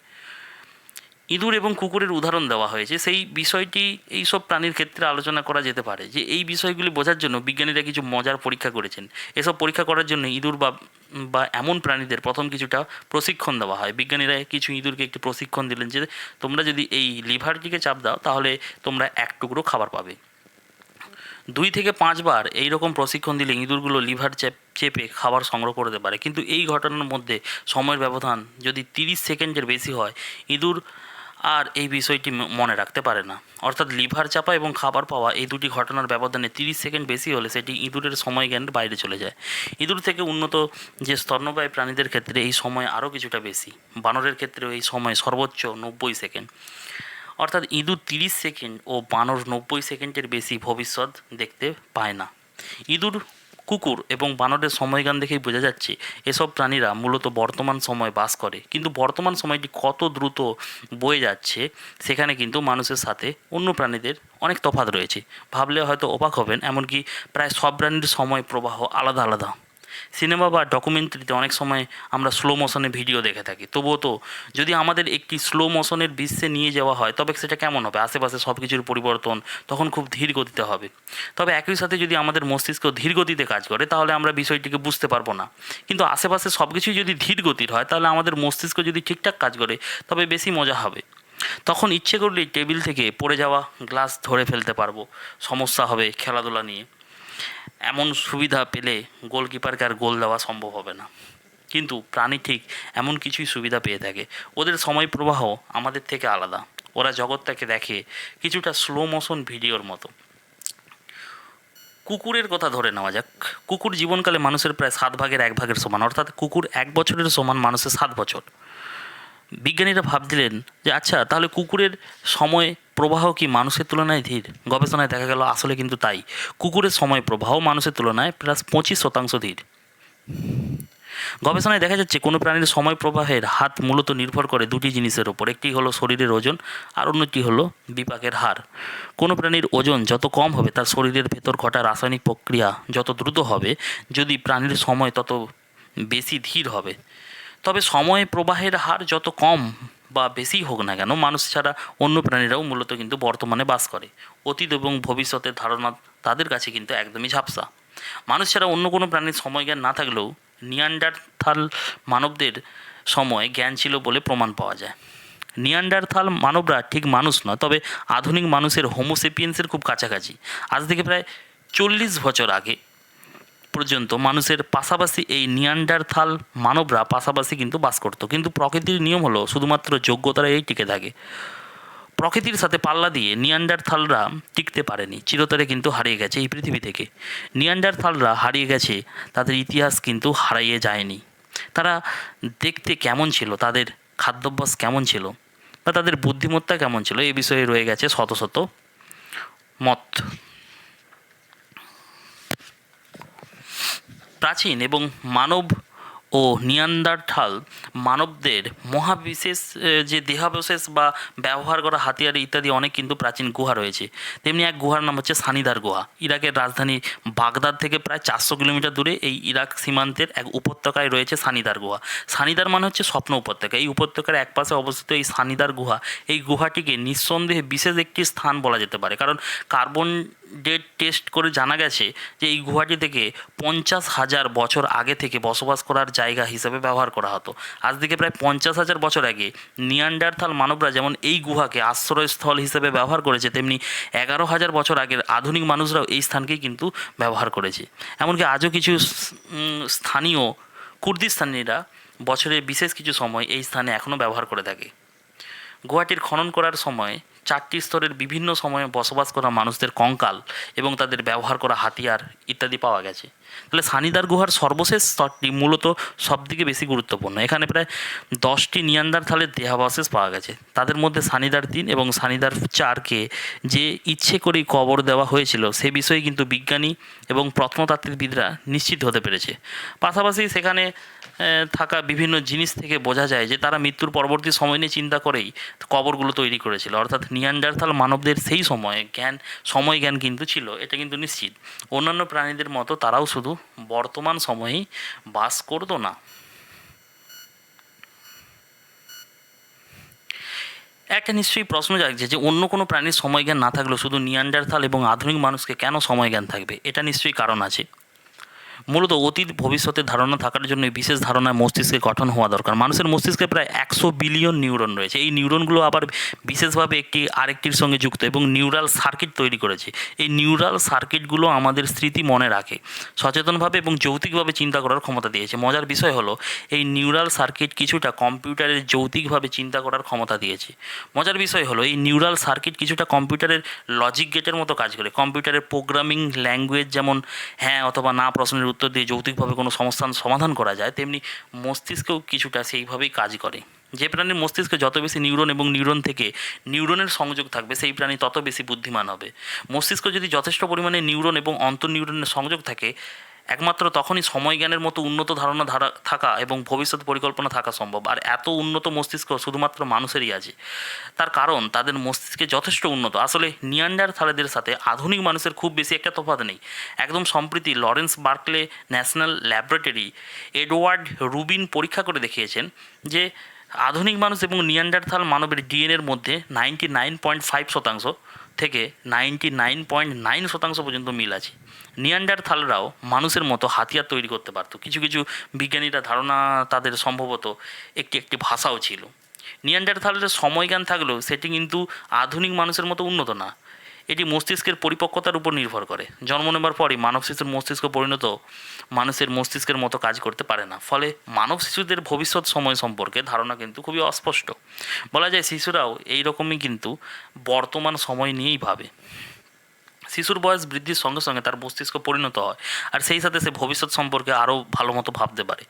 ইঁদুর এবং কুকুরের উদাহরণ দেওয়া হয়েছে, সেই বিষয়টি এই সব প্রাণীর ক্ষেত্রে আলোচনা করা যেতে পারে যে এই বিষয়গুলি বোঝার জন্য বিজ্ঞানীরা কিছু মজার পরীক্ষা করেছেন। এসব পরীক্ষা করার জন্য ইঁদুর বা বা এমন প্রাণীদের প্রথম কিছুটা প্রশিক্ষণ দেওয়া হয়। বিজ্ঞানীরা কিছু ইঁদুরকে একটি প্রশিক্ষণ দিলেন যে তোমরা যদি এই লিভারটিকে চাপ দাও তাহলে তোমরা এক টুকরো খাবার পাবে। 2 থেকে 5 বার এই রকম প্রশিক্ষণ দিলে ইঁদুরগুলো লিভার চেপে খাবার সংগ্রহ করতে পারে। কিন্তু এই ঘটনার মধ্যে সময়ের ব্যবধান যদি 30 সেকেন্ডের বেশি হয়, ইঁদুর আর এই বিষয়টি মনে রাখতে পারে না। অর্থাৎ লিভার চাপা এবং খাবার পাওয়া এই দুটি ঘটনার ব্যবধানে 30 সেকেন্ড বেশি হলে সেটি ইঁদুরের সময় জ্ঞানের বাইরে চলে যায়। ইঁদুর থেকে উন্নত যে স্তন্যপায়ী প্রাণীদের ক্ষেত্রে এই সময় আরও কিছুটা বেশি। বানরের ক্ষেত্রেও এই সময় সর্বোচ্চ 90 সেকেন্ড। অর্থাৎ ইঁদুর 30 সেকেন্ড ও বানর 90 সেকেন্ডের বেশি ভবিষ্যৎ দেখতে পায় না। ইঁদুর, কুকুর এবং বানরের সময়জ্ঞান দেখেই বোঝা যাচ্ছে এসব প্রাণীরা মূলত বর্তমান সময়ে বাস করে, কিন্তু বর্তমান সময়টি কত দ্রুত বয়ে যাচ্ছে সেখানে কিন্তু মানুষের সাথে অন্য প্রাণীদের অনেক তফাৎ রয়েছে। ভাবলে হয়তো অবাক হবেন, এমনকি প্রায় সব প্রাণীর সময় প্রবাহ আলাদা আলাদা। সিনেমা বা ডকুমেন্টারিতে অনেক সময় আমরা স্লো মোশনে ভিডিও দেখে থাকি, তবুও তো যদি আমাদের একটি স্লো মোশনের বিশ্বে নিয়ে যাওয়া হয় তবে সেটা কেমন হবে? আশেপাশে সব কিছুর পরিবর্তন, তখন খুব ধীর গতিতে হবে। তবে একই সাথে যদি আমাদের মস্তিষ্ক ধীর গতিতে কাজ করে তাহলে আমরা বিষয়টিকে বুঝতে পারবো না। কিন্তু আশেপাশে সব কিছুই যদি ধীর গতির হয় তাহলে আমাদের মস্তিষ্ক যদি ঠিকঠাক কাজ করে তবে বেশি মজা হবে। তখন ইচ্ছে করলেই টেবিল থেকে পড়ে যাওয়া গ্লাস ধরে ফেলতে পারবো। সমস্যা হবে খেলাধুলা নিয়ে। এমন সুবিধা পেলে গোলকিপারকে আর গোল দেওয়া সম্ভব হবে না। কিন্তু প্রাণী ঠিক এমন কিছুই সুবিধা পেয়ে থাকে। ওদের সময় প্রবাহ আমাদের থেকে আলাদা। ওরা জগৎটাকে দেখে কিছুটা স্লো মোশন ভিডিওর মতো। কুকুরের কথা ধরে নেওয়া যাক। কুকুর জীবনকালে মানুষের প্রায় 7 ভাগের 1 ভাগের সমান। অর্থাৎ কুকুর 1 বছরের সমান মানুষের 7 বছর। বিজ্ঞানীরা ভাবছিলেন যে আচ্ছা, তাহলে কুকুরের সময় প্রবাহ কি মানুষের তুলনায় ধীর? গবেষণায় দেখা গেল আসলে কিন্তু তাই। কুকুরের সময় প্রবাহ মানুষের তুলনায় প্রায় 25% ধীর। গবেষণায় দেখা যাচ্ছে কোনো প্রাণীর সময় প্রবাহের হার মূলত নির্ভর করে দুটি জিনিসের ওপর। একটি হলো শরীরের ওজন আর অন্যটি হলো বিপাকের হার। কোনো প্রাণীর ওজন যত কম হবে তার শরীরের ভেতর ঘটা রাসায়নিক প্রক্রিয়া যত দ্রুত হবে, যদি প্রাণীর সময় তত বেশি ধীর হবে। তবে সময় প্রবাহের হার যত কম বা বেশি হোক না কেন, মানুষ ছাড়া অন্য প্রাণীরাও মূলত কিন্তু বর্তমানে বাস করে। অতীত এবং ভবিষ্যতের ধারণা তাদের কাছে কিন্তু একদমই ঝাপসা। মানুষ ছাড়া অন্য কোনো প্রাণীর সময়জ্ঞান না থাকলেও নিয়ান্ডারথাল মানবদের সময় জ্ঞান ছিল বলে প্রমাণ পাওয়া যায়। নিয়ান্ডারথাল মানবরা ঠিক মানুষ নয়, তবে আধুনিক মানুষের হোমোসেপিয়েন্সের খুব কাছাকাছি। আজ থেকে প্রায় 40 বছর আগে পর্যন্ত মানুষের পাশাপাশি এই নিয়ান্ডারথাল মানবরা পাশাপাশি কিন্তু বাস করত। কিন্তু প্রকৃতির নিয়ম হলো শুধুমাত্র যোগ্যতারাই টিকে থাকে। প্রকৃতির সাথে পাল্লা দিয়ে নিয়ান্ডারথালরা টিকতে পারেনি, চিরতরে কিন্তু হারিয়ে গেছে এই পৃথিবী থেকে। নিয়ান্ডারথালরা হারিয়ে গেছে, তাদের ইতিহাস কিন্তু হারিয়ে যায়নি। তারা দেখতে কেমন ছিল, তাদের খাদ্যাভ্যাস কেমন ছিল বা তাদের বুদ্ধিমত্তা কেমন ছিল, এ বিষয়ে রয়ে গেছে শত শত মত। প্রাচীন এবং মানব ও নিয়ান্ডারথাল মানবদের মহাবিশেষ যে দেহাবশেষ বা ব্যবহার করা হাতিয়ার ইত্যাদি অনেক কিন্তু প্রাচীন গুহা রয়েছে। তেমনি এক গুহার নাম হচ্ছে সানিদার গুহা। ইরাকের রাজধানী বাগদাদ থেকে প্রায় 400 কিলোমিটার দূরে এই ইরাক সীমান্তের এক উপত্যকায় রয়েছে সানিদার গুহা। সানিদার মানে হচ্ছে স্বপ্ন উপত্যকা। এই উপত্যকার একপাশে অবস্থিত এই সানিদার গুহা, এই গুহাটিকে নিঃসন্দেহে বিশেষ একটি স্থান বলা যেতে পারে, কারণ কার্বন ডেট টেস্ট করে জানা গেছে যে এই গুহাটি থেকে 50,000 বছর আগে থেকে বসবাস করার জায়গা হিসেবে ব্যবহার করা হতো। আজ থেকে প্রায় 50,000 বছর আগে নিয়ান্ডারথাল মানবরা যেমন এই গুহাকে আশ্রয়স্থল হিসেবে ব্যবহার করেছে, তেমনি 11,000 বছর আগের আধুনিক মানুষরাও এই স্থানকেই কিন্তু ব্যবহার করেছে। এমনকি আজও কিছু স্থানীয় কুর্দিস্তানিরা বছরের বিশেষ কিছু সময় এই স্থানে এখনও ব্যবহার করে থাকে। গুহাটির খনন করার সময় 4টি স্তরের বিভিন্ন সময়ে বসবাস করা মানুষদের কঙ্কাল এবং তাদের ব্যবহার করা হাতিয়ার ইত্যাদি পাওয়া গেছে। তাহলে সানিদার গুহার সর্বশেষ স্তরটি মূলত সবথেকে বেশি গুরুত্বপূর্ণ। এখানে প্রায় 10টি নিয়ান্ডারথালের দেহাবশেষ পাওয়া গেছে। তাদের মধ্যে সানিদার 3 এবং সানিদার 4কে যে ইচ্ছে করেই কবর দেওয়া হয়েছিল সে বিষয়ে কিন্তু বিজ্ঞানী এবং প্রত্নতাত্ত্বিকবিদরা নিশ্চিত হতে পেরেছে। পাশাপাশি সেখানে থাকা বিভিন্ন জিনিস থেকে বোঝা যায় যে তারা মৃত্যুর পরবর্তী সময় নিয়ে চিন্তা করেই কবরগুলো তৈরি করেছিল। অর্থাৎ নিয়ান্ডারথাল মানবদের সেই সময়ে সময় জ্ঞান কিন্তু ছিল, এটা কিন্তু নিশ্চিত। অন্যান্য প্রাণীদের মতো তারাও শুধু বর্তমান সময়েই বাস করতো না। একটা নিশ্চয়ই প্রশ্ন জাগছে যে অন্য কোনো প্রাণীর সময় জ্ঞান না থাকলেও শুধু নিয়ান্ডারথাল এবং আধুনিক মানুষকে কেন সময় জ্ঞান থাকবে? এটা নিশ্চয়ই কারণ আছে। মূলত অতীত ভবিষ্যতের ধারণা থাকার জন্য বিশেষ ধারণায় মস্তিষ্কে গঠন হওয়া দরকার। মানুষের মস্তিষ্কে প্রায় 100 বিলিয়ন নিউরন রয়েছে। এই নিউরনগুলো আবার বিশেষভাবে একটি আরেকটির সঙ্গে যুক্ত এবং নিউরাল সার্কিট তৈরি করেছে। এই নিউরাল সার্কিটগুলো আমাদের স্মৃতি মনে রাখে, সচেতনভাবে এবং যৌক্তিকভাবে চিন্তা করার ক্ষমতা দিয়েছে। মজার বিষয় হলো এই নিউরাল সার্কিট কিছুটা কম্পিউটারের যৌক্তিকভাবে চিন্তা করার ক্ষমতা দিয়েছে। মজার বিষয় হলো এই নিউরাল সার্কিট কিছুটা কম্পিউটারের লজিক গেটের মতো কাজ করে। কম্পিউটারের প্রোগ্রামিং ল্যাঙ্গুয়েজ যেমন হ্যাঁ অথবা না প্রশ্নের উত্তর দিয়ে যৌক্তিকভাবে কোনো সমস্যার সমাধান করা যায়, তেমনি মস্তিষ্কেও কিছুটা সেইভাবেই কাজ করে। যে প্রাণীর মস্তিষ্কে যত বেশি নিউরন এবং নিউরন থেকে নিউরনের সংযোগ থাকবে সেই প্রাণী তত বেশি বুদ্ধিমান হবে। মস্তিষ্ক যদি যথেষ্ট পরিমাণে নিউরন এবং অন্তর্নিউরনের সংযোগ থাকে, একমাত্র তখনই সময়জ্ঞানের মতো উন্নত ধারণা থাকা এবং ভবিষ্যৎ পরিকল্পনা থাকা সম্ভব। আর এত উন্নত মস্তিষ্ক শুধুমাত্র মানুষেরই আছে। তার কারণ তাদের মস্তিষ্কে যথেষ্ট উন্নত। আসলে নিয়ান্ডারথালেদের সাথে আধুনিক মানুষের খুব বেশি একটা তফাৎ নেই। একদম সম্প্রতি Lawrence Berkeley national laboratory Edward Rubin পরীক্ষা করে দেখিয়েছেন যে আধুনিক মানুষ এবং নিয়ান্ডারথাল মানবের ডিএনএর মধ্যে 99.5% থেকে 99.9% পর্যন্ত মিল আছে। নিয়ান্ডারথালরাও মানুষের মতো হাতিয়ার তৈরি করতে পারত। কিছু কিছু বিজ্ঞানীরা ধারণা তাদের সম্ভবত একটি ভাষাও ছিল। নিয়ান্ডারথালের সময়জ্ঞান থাকলেও সেটি কিন্তু আধুনিক মানুষের মতো উন্নত না। এটি মস্তিষ্কের পরিপক্কতার উপর নির্ভর করে। জন্ম নেবার পরই মানব শিশুর মস্তিষ্ক পরিণত মানুষের মস্তিষ্কের মতো কাজ করতে পারে না। ফলে মানব শিশুদের ভবিষ্যৎ সময় সম্পর্কে ধারণা কিন্তু খুবই অস্পষ্ট। বলা যায় শিশুরাও এই রকমই কিন্তু বর্তমান সময় নিয়েই ভাবে। শিশুর বয়স বৃদ্ধির সঙ্গে সঙ্গে তার মস্তিষ্ক পরিণত হয়, আর সেই সাথে সে ভবিষ্যৎ সম্পর্কে আরও ভালো মতো ভাবতে পারে।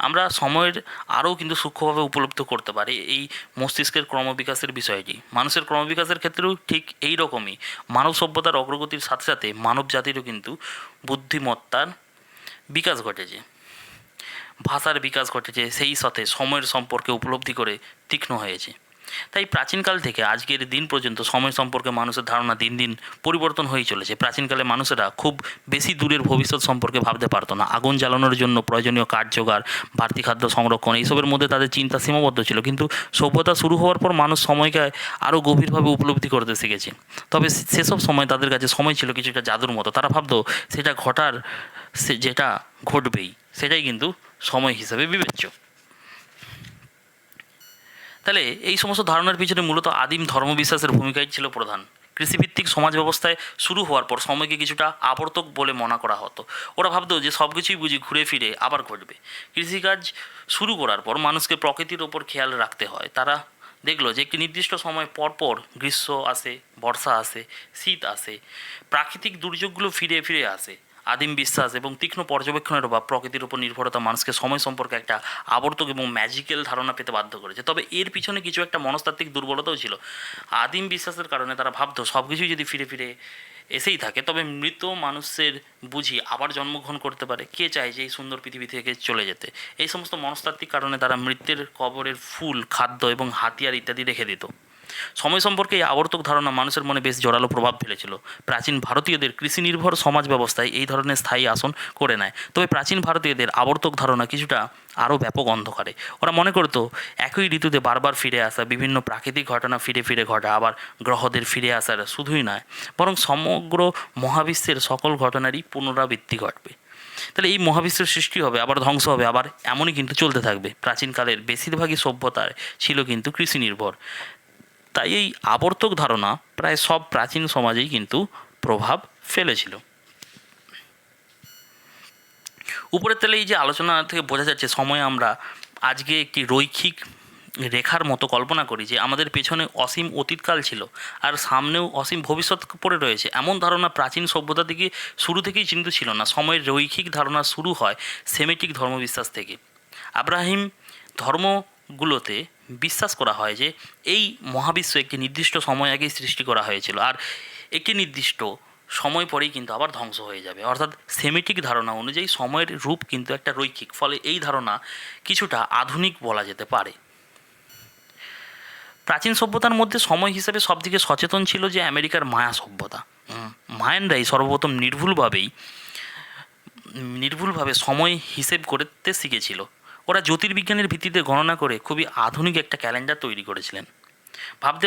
আমরা সময়ের আরও কিন্তু সূক্ষ্মভাবে উপলব্ধি করতে পারি এই মস্তিষ্কের ক্রমবিকাশের বিষয়টি। মানুষের ক্রমবিকাশের ক্ষেত্রেও ঠিক এই রকমই মানব সভ্যতার অগ্রগতির সাথে সাথে মানব জাতিরও কিন্তু বুদ্ধিমত্তার বিকাশ ঘটেছে, ভাষার বিকাশ ঘটেছে, সেই সাথে সময়ের সম্পর্কে উপলব্ধি করে তীক্ষ্ণ হয়েছে। তাই প্রাচীনকাল থেকে আজকের দিন পর্যন্ত সময় সম্পর্কে মানুষের ধারণা দিন দিন পরিবর্তন হয়েই চলেছে। প্রাচীনকালে মানুষেরা খুব বেশি দূরের ভবিষ্যৎ সম্পর্কে ভাবতে পারতো না। আগুন জ্বালানোর জন্য প্রয়োজনীয় কাঠ জোগাড়, বাড়তি খাদ্য সংরক্ষণ এইসবের মধ্যে তাদের চিন্তা সীমাবদ্ধ ছিল। কিন্তু সভ্যতা শুরু হওয়ার পর মানুষ সময়কে আরও গভীরভাবে উপলব্ধি করতে শিখেছে। তবে সেসব সময় তাদের কাছে সময় ছিল কিছুটা জাদুর মতো। তারা ভাবতো যেটা ঘটবেই সেটাই কিন্তু সময় হিসাবে বিবেচ্য। তাহলে এই সমস্ত ধারণার পিছনে মূলত আদিম ধর্মবিশ্বাসের ভূমিকাই ছিল প্রধান। কৃষিভিত্তিক সমাজ ব্যবস্থায় শুরু হওয়ার পর সময়কে কিছুটা আবর্তক বলে মনে করা হতো। ওরা ভাবতো যে সব কিছুই বুঝি ঘুরে ফিরে আবার ঘটবে। কৃষিকাজ শুরু করার পর মানুষকে প্রকৃতির ওপর খেয়াল রাখতে হয়। তারা দেখলো যে একটি নির্দিষ্ট সময় পর পর গ্রীষ্ম আসে, বর্ষা আসে, শীত আসে, প্রাকৃতিক দুর্যোগগুলো ফিরে ফিরে আসে। আদিম বিশ্বাস এবং তীক্ষ্ণ পর্যবেক্ষণের অভাব প্রকৃতির উপর নির্ভরতা মানুষকে সময় সম্পর্কে একটা আবর্তক এবং ম্যাজিক্যাল ধারণা পেতে বাধ্য করেছে। তবে এর পিছনে কিছু একটা মনস্তাত্ত্বিক দুর্বলতাও ছিল। আদিম বিশ্বাসের কারণে তারা ভাবতো সব কিছুই যদি ফিরে ফিরে এসেই থাকে, তবে মৃত মানুষের বুঝি আবার জন্মগ্রহণ করতে পারে? কে চায় যে এই সুন্দর পৃথিবী থেকে চলে যেতে? এই সমস্ত মনস্তাত্ত্বিক কারণে তারা মৃত্যের কবরের ফুল, খাদ্য এবং হাতিয়ার ইত্যাদি রেখে দিত। সময় সম্পর্কে এই আবর্তক ধারণা মানুষের মনে বেশ জোরালো প্রভাব ফেলেছিল। প্রাচীন ভারতীয়দের কৃষি নির্ভর সমাজ ব্যবস্থায় এই ধরনের স্থায়ী আসন করে নেয়। তবে প্রাচীন ভারতীয়দের আবর্তক ধারণা কিছুটা আরও ব্যাপক অন্ধকারে। ওরা মনে করতো একই ঋতুতে বারবার ফিরে আসা, বিভিন্ন প্রাকৃতিক ঘটনা ফিরে ফিরে ঘটা, আবার গ্রহদের ফিরে আসার শুধুই নয়, বরং সমগ্র মহাবিশ্বের সকল ঘটনারই পুনরাবৃত্তি ঘটবে। তাহলে এই মহাবিশ্বের সৃষ্টি হবে, আবার ধ্বংস হবে, আবার এমনই কিন্তু চলতে থাকবে। প্রাচীনকালের বেশিরভাগই সভ্যতায় ছিল কিন্তু কৃষি নির্ভর। তাই এই আবর্তক ধারণা প্রায় সব প্রাচীন সমাজেই কিন্তু প্রভাব ফেলেছিল। উপরের তলে এই যে আলোচনা থেকে বোঝা যাচ্ছে, সময় আমরা আজকে একটি রৈখিক রেখার মতো কল্পনা করি, যে আমাদের পেছনে অসীম অতীতকাল ছিল আর সামনেও অসীম ভবিষ্যৎ পড়ে রয়েছে। এমন ধারণা প্রাচীন সভ্যতা থেকে শুরু থেকেই কিন্তু ছিল না। সময়ের রৈখিক ধারণা শুরু হয় সেমেটিক ধর্মবিশ্বাস থেকে। আব্রাহিম ধর্মগুলোতে বিশ্বাস করা হয় যে এই মহাবিশ্ব একটি নির্দিষ্ট সময় আগেই সৃষ্টি করা হয়েছিল, আর একটি নির্দিষ্ট সময় পরেই কিন্তু আবার ধ্বংস হয়ে যাবে। অর্থাৎ সেমিটিক ধারণা অনুযায়ী সময়ের রূপ কিন্তু একটা রৈখিক, ফলে এই ধারণা কিছুটা আধুনিক বলা যেতে পারে। প্রাচীন সভ্যতার মধ্যে সময় হিসেবে সবথেকে সচেতন ছিল যে আমেরিকার মায়া সভ্যতা। মায়ানরাই সর্বপ্রথম নির্ভুলভাবে সময় হিসেব করতে শিখেছিল। ওরা জ্যোতির্বিজ্ঞানের ভিত্তিতে গণনা করে খুবই আধুনিক একটা ক্যালেন্ডার তৈরি করেছিলেন। ভাবতে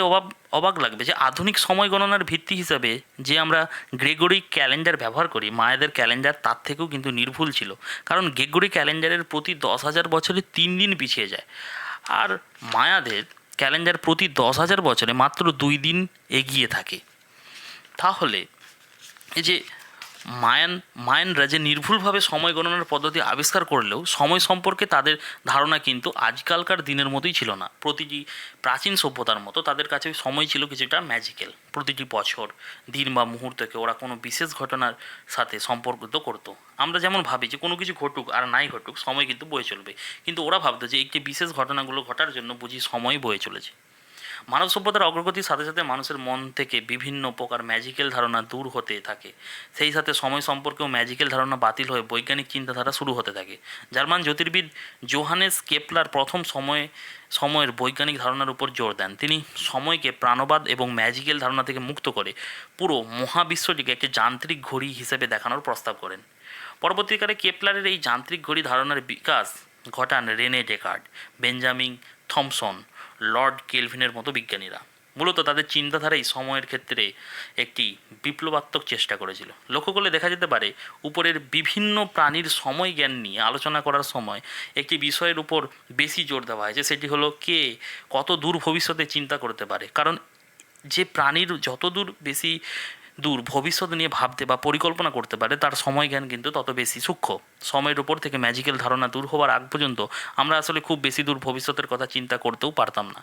অবাক লাগবে যে আধুনিক সময় গণনার ভিত্তি হিসাবে যে আমরা গ্রেগরিক ক্যালেন্ডার ব্যবহার করি, মায়াদের ক্যালেন্ডার তার থেকেও কিন্তু নির্ভুল ছিল। কারণ গ্রেগরিক ক্যালেন্ডারের প্রতি 10,000 বছরে 3 দিন পিছিয়ে যায়, আর মায়াদের ক্যালেন্ডার প্রতি 10,000 বছরে মাত্র 2 দিন এগিয়ে থাকে। তাহলে এই যে মায়ানরা যে নির্ভুলভাবে সময় গণনার পদ্ধতি আবিষ্কার করলেও সময় সম্পর্কে তাদের ধারণা কিন্তু আজকালকার দিনের মতোই ছিল না। প্রতিটি প্রাচীন সভ্যতার মতো তাদের কাছে সময় ছিল কিছুটা ম্যাজিক্যাল। প্রতিটি বছর, দিন বা মুহূর্তকে ওরা কোনো বিশেষ ঘটনার সাথে সম্পর্কিত করতো। আমরা যেমন ভাবি যে কোনো কিছু ঘটুক আর নাই ঘটুক, সময় কিন্তু বয়ে চলবে, কিন্তু ওরা ভাবতো যে একটি বিশেষ ঘটনাগুলো ঘটার জন্য বুঝি সময় বয়ে চলেছে। মানব সভ্যতার অগ্রগতির সাথে সাথে মানুষের মন থেকে বিভিন্ন প্রকার ম্যাজিক্যাল ধারণা দূর হতে থাকে। সেই সাথে সময় সম্পর্কেও ম্যাজিক্যাল ধারণা বাতিল হয়ে বৈজ্ঞানিক চিন্তাধারা শুরু হতে থাকে। জার্মান জ্যোতির্বিদ জোহানেস কেপলার প্রথম সময়ের বৈজ্ঞানিক ধারণার উপর জোর দেন। তিনি সময়কে প্রাণবাদ এবং ম্যাজিক্যাল ধারণা থেকে মুক্ত করে পুরো মহাবিশ্বটিকে একটি যান্ত্রিক ঘড়ি হিসেবে দেখানোর প্রস্তাব করেন। পরবর্তীকালে কেপলারের এই যান্ত্রিক ঘড়ি ধারণার বিকাশ ঘটান Rene Descartes, Benjamin Thomson, Lord কেলভিনের মতো বিজ্ঞানীরা। মূলত তাদের চিন্তাধারাই সময়ের ক্ষেত্রে একটি বিপ্লবাত্মক চেষ্টা করেছিল। লক্ষ্য করলে দেখা যেতে পারে, উপরের বিভিন্ন প্রাণীর সময় জ্ঞান নিয়ে আলোচনা করার সময় একটি বিষয়ের উপর বেশি জোর দেওয়া হয়েছে, সেটি হলো কে কত দূর ভবিষ্যতে চিন্তা করতে পারে। কারণ যে প্রাণীর যত দূর ভবিষ্যৎ নিয়ে ভাবতে বা পরিকল্পনা করতে পারে, তার সময় জ্ঞান কিন্তু তত বেশি সূক্ষ্ম। সময়ের উপর থেকে ম্যাজিক্যাল ধারণা দূর হওয়ার আগ পর্যন্ত আমরা আসলে খুব বেশি দূর ভবিষ্যতের কথা চিন্তা করতেও পারতাম না,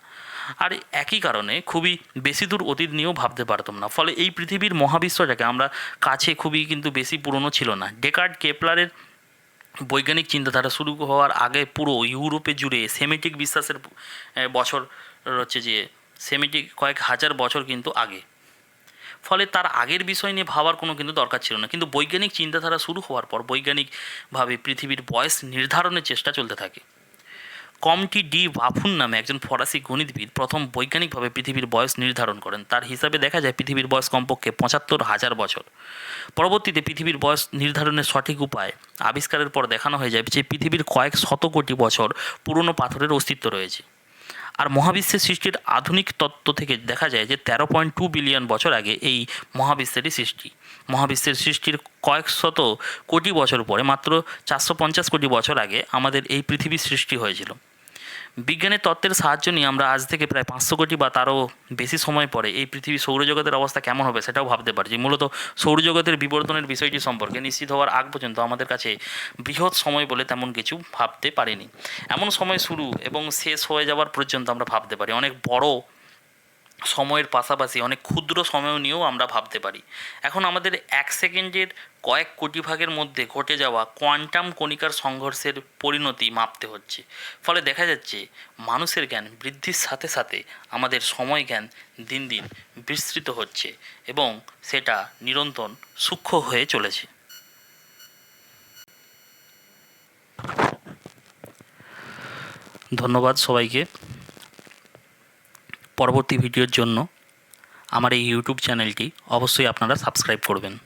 আর একই কারণে খুবই বেশি দূর অতীত নিয়েও ভাবতে পারতাম না। ফলে এই পৃথিবীর মহাবিশ্বটাকে আমরা কাছে খুবই কিন্তু বেশি পুরনো ছিল না। ডেকার্ট কেপলারের বৈজ্ঞানিক চিন্তাধারা শুরু হওয়ার আগে পুরো ইউরোপে জুড়ে সেমিটিক বিশ্বাসের বছর হচ্ছে যে সেমিটিক কয়েক হাজার বছর কিন্তু আগে। ফলে তার আগের বিষয় নিয়ে ভাবার কোনো কিন্তু দরকার ছিল না। কিন্তু বৈজ্ঞানিক চিন্তাধারা শুরু হওয়ার পর বৈজ্ঞানিকভাবে পৃথিবীর বয়স নির্ধারণের চেষ্টা চলতে থাকে। কমটি ডি বাফুন নামে একজন ফরাসি গণিতবিদ প্রথম বৈজ্ঞানিকভাবে পৃথিবীর বয়স নির্ধারণ করেন। তার হিসাবে দেখা যায় পৃথিবীর বয়স কমপক্ষে 75,000 বছর। পরবর্তীতে পৃথিবীর বয়স নির্ধারণের সঠিক উপায় আবিষ্কারের পর দেখানো হয়ে যায় যে পৃথিবীর কয়েক শত কোটি বছর পুরনো পাথরের অস্তিত্ব রয়েছে। আর মহাবিশ্বের সৃষ্টির আধুনিক তত্ত্ব থেকে দেখা যায় যে 13.2 বিলিয়ন বছর আগে এই মহাবিশ্বেরই সৃষ্টি। মহাবিশ্বের সৃষ্টির কয়েক শত কোটি বছর পরে মাত্র 450 কোটি বছর আগে আমাদের এই পৃথিবীর সৃষ্টি হয়েছিল। বিজ্ঞানের তত্ত্বের সাহায্য নিয়ে আমরা আজ থেকে প্রায় 500 কোটি বা তারও বেশি সময় পরে এই পৃথিবী সৌরজগতের অবস্থা কেমন হবে সেটাও ভাবতে পারছি। মূলত সৌরজগতের বিবর্তনের বিষয়টি সম্পর্কে নিশ্চিত হওয়ার আগ পর্যন্ত আমাদের কাছে বৃহৎ সময় বলে তেমন কিছু ভাবতে পারিনি। এমন সময় শুরু এবং শেষ হয়ে যাওয়ার পর্যন্ত আমরা ভাবতে পারি। অনেক বড় সময়ের পাশাপাশি অনেক ক্ষুদ্র সময় নিয়েও আমরা ভাবতে পারি। এখন আমাদের 1 সেকেন্ডের কয়েক কোটি ভাগের মধ্যে ঘটে যাওয়া কোয়ান্টাম কণিকার সংঘর্ষের পরিণতি মাপতে হচ্ছে। ফলে দেখা যাচ্ছে মানুষের জ্ঞান বৃদ্ধির সাথে সাথে আমাদের সময় জ্ঞান দিন দিন বিস্তৃত হচ্ছে এবং সেটা নিরন্তর সূক্ষ্ম হয়ে চলেছে। ধন্যবাদ সবাইকে। পরবর্তী ভিডিওর জন্য আমার এই ইউটিউব চ্যানেলটি অবশ্যই আপনারা সাবস্ক্রাইব করবেন।